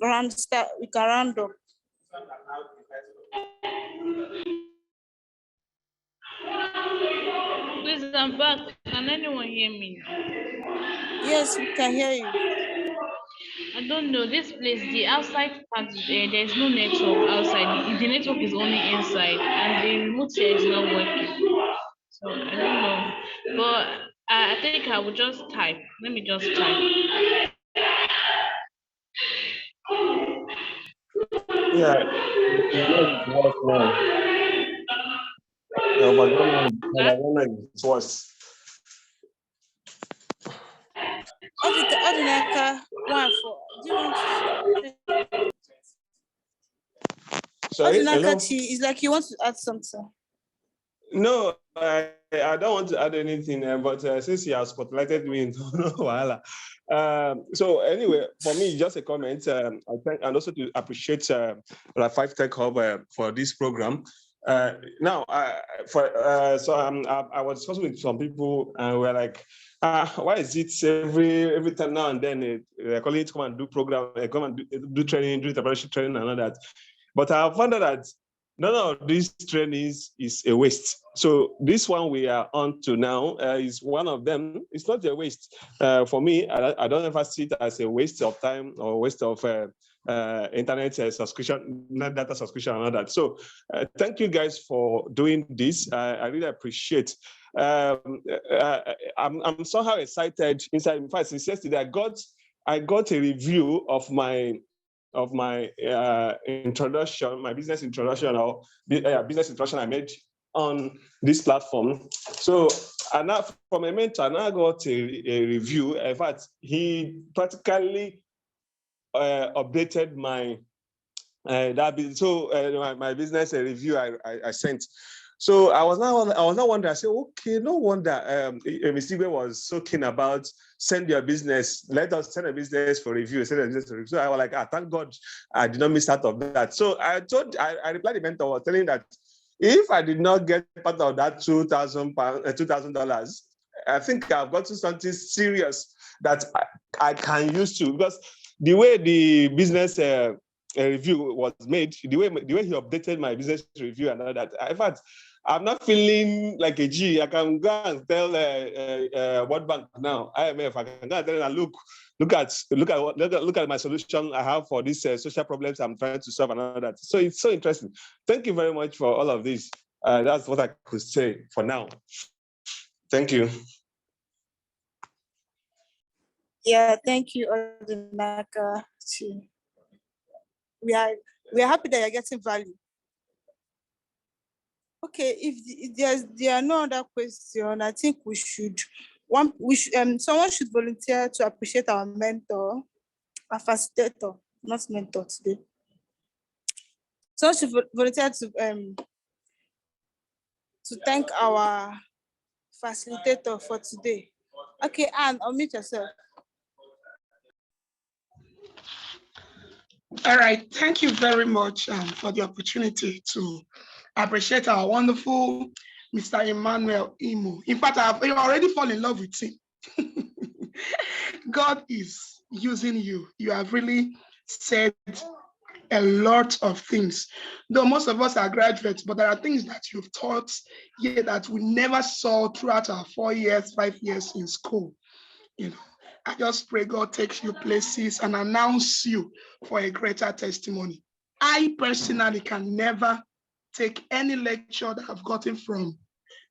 round up. Please, I'm back. Can anyone hear me? Yes, we can hear you. I don't know. This place, the outside part, there's no network outside. The network is only inside, and the remote here is not working. So I don't know. But I think I will just type. Let me just type. Yeah, it was now. Yeah, but I don't know if it was. Odinaka, do you want to? Sorry, hello? Odinaka, it's like you want to add something. No, I don't want to add anything, but since you have spotlighted me, no wahala. So anyway, for me, just a comment. I thank and also to appreciate La 5 Tech Hub for this program. Now, I was discussing with some people, and we're like, why is it every time now and then they're calling it come and do program, come and do training, do preparation training and all that. But I found out that none of these trainings is a waste. So this one we are on to now is one of them. It's not a waste. For me, I don't ever see it as a waste of time or waste of internet subscription, not data subscription and all that. So thank you guys for doing this. I really appreciate. I'm somehow excited inside. In fact, since yesterday, I got a review of my introduction, my business introduction or business introduction I made on this platform. So and now from a mentor, I now got a review. In fact, he practically updated my my business review I sent. So I was now wondering. I said, okay, no wonder Mr. Igwe was so keen about send your business. Let us send a business for review. Send a business for review. So I was like, thank God I did not miss out of that. So I replied the mentor telling that if I did not get part of that $2,000, I think I've gotten something serious that I can use to, because the way the business review was made, the way he updated my business review and all that. In fact, I'm not feeling like a G. I can go and tell World Bank now, IMF. I can go and tell them, look at my solution I have for these social problems I'm trying to solve and all that. So it's so interesting. Thank you very much for all of this. That's what I could say for now. Thank you. Yeah, thank you, Odinaka. We are happy that you're getting value. Okay, if there are no other questions, I think someone should volunteer to appreciate our mentor, our facilitator, not mentor today. Someone should volunteer to thank our facilitator for today. Okay, Anne, unmute yourself. All right, thank you very much for the opportunity to appreciate our wonderful Mr. Emmanuel Imo. In fact, I've already fallen in love with him. God is using you. You have really said a lot of things. Though most of us are graduates, but there are things that you've taught here that we never saw throughout our 4 years, 5 years in school. You know, I just pray God takes you places and announce you for a greater testimony. I personally can never take any lecture that I've gotten from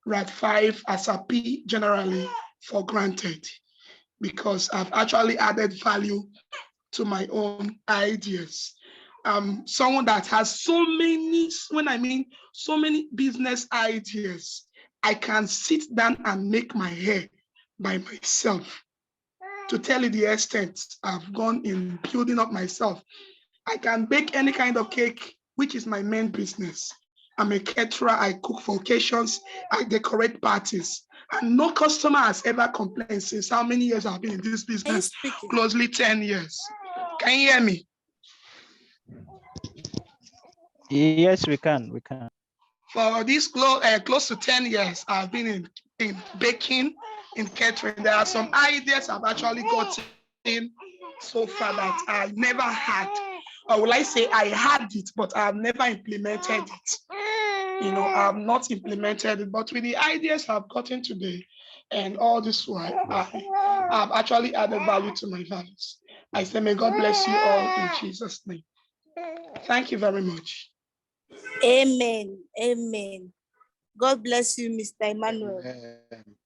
Rad 5 as a P generally for granted, because I've actually added value to my own ideas. Someone that has so many, when I mean so many business ideas, I can sit down and make my hair by myself. To tell you the extent I've gone in building up myself. I can bake any kind of cake, which is my main business. I'm a caterer, I cook for occasions, I decorate parties. And no customer has ever complained since how many years I've been in this business? Closely 10 years. Can you hear me? Yes, we can. For this close to 10 years, I've been in baking, in catering. There are some ideas I've actually gotten so far that I never had. Or will I say I had it, but I've never implemented it. You know, I've not implemented it, but with the ideas I've gotten today and all this while, I've actually added value to my values. I say, may God bless you all in Jesus' name. Thank you very much. Amen. Amen. God bless you, Mr. Emmanuel. Amen.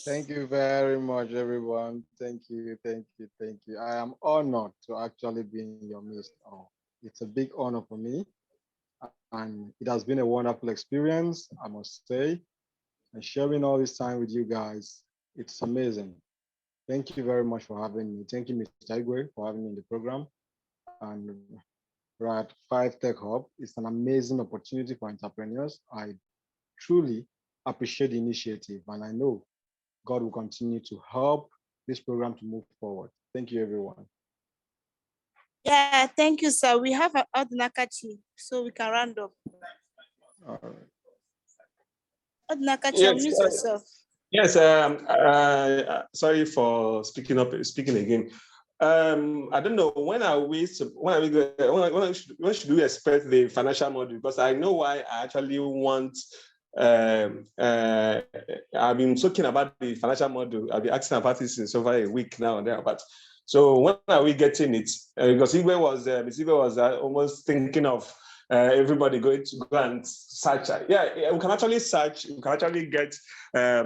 Thank you very much, everyone. Thank you. I am honored to actually be in your midst. It's a big honor for me. And it has been a wonderful experience, I must say. And sharing all this time with you guys, it's amazing. Thank you very much for having me. Thank you, Mr. Igwe, for having me in the program. And Rad 5 Tech Hub is an amazing opportunity for entrepreneurs. I truly appreciate the initiative, and I know God will continue to help this program to move forward. Thank you, everyone. Yeah, thank you, sir. We have Odnakachi, so we can round up. All right. Odnakachi, Yes, unmute yourself. Yes, sorry for speaking again. I don't know when should we expect the financial model? Because I know why I actually want. I've been talking about the financial model. I've been asking about this since over a week now and there. But so when are we getting it? Because Igwe was almost thinking of everybody going to go and search. Yeah, we can actually search. We can actually get. I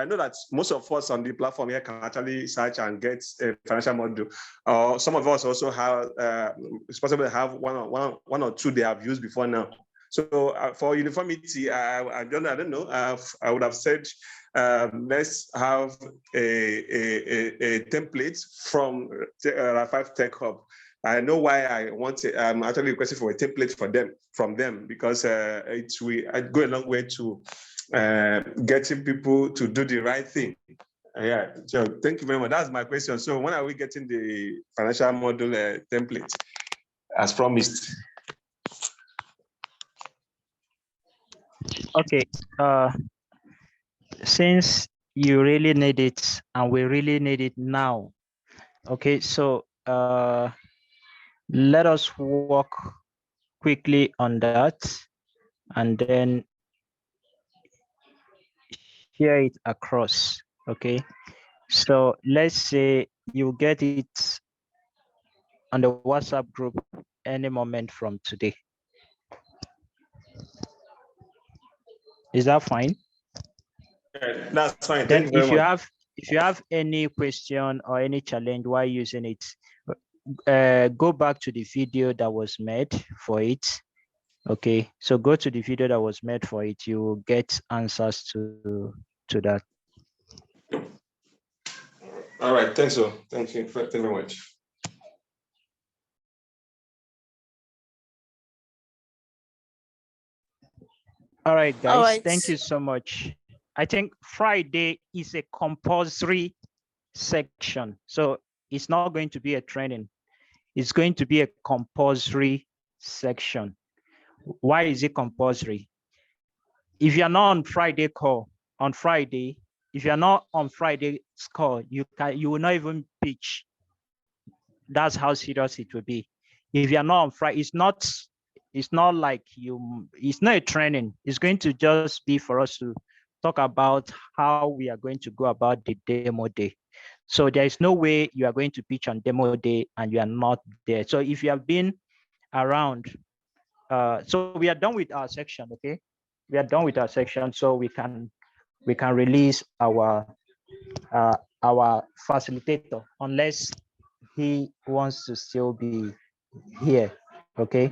know that most of us on the platform here can actually search and get a financial model. Some of us also have. It's possible to have one or two they have used before now. So for uniformity, I don't know. I would have said let's have a template from R5 Tech Hub. I know why I want it. I'm actually requesting for a template from them because it will go a long way to getting people to do the right thing. Yeah, so thank you very much. That's my question. So when are we getting the financial model template as promised? Okay. Since you really need it and we really need it now, okay, so let us work quickly on that and then share it across. Okay, so let's say you get it on the WhatsApp group any moment from today. Is that fine? That's fine. Then Thank you very much. if you have any question or any challenge while using it, go back to the video that was made for it. Okay, so go to the video that was made for it. You will get answers to that. All right, thanks. So thank you very much. All right, guys. All right. Thank you so much. I think Friday is a compulsory section. So it's not going to be a training. It's going to be a compulsory section. Why is it compulsory? If you're not on Friday call, on Friday, if you're not on Friday's call, you will not even pitch. That's how serious it will be. If you're not on Friday, it's not like it's not a training. It's going to just be for us to talk about how we are going to go about the demo day. So there is no way you are going to pitch on demo day and you are not there. So if you have been around, so we are done with our section, okay? We are done with our section, so we can release our facilitator unless he wants to still be here, okay?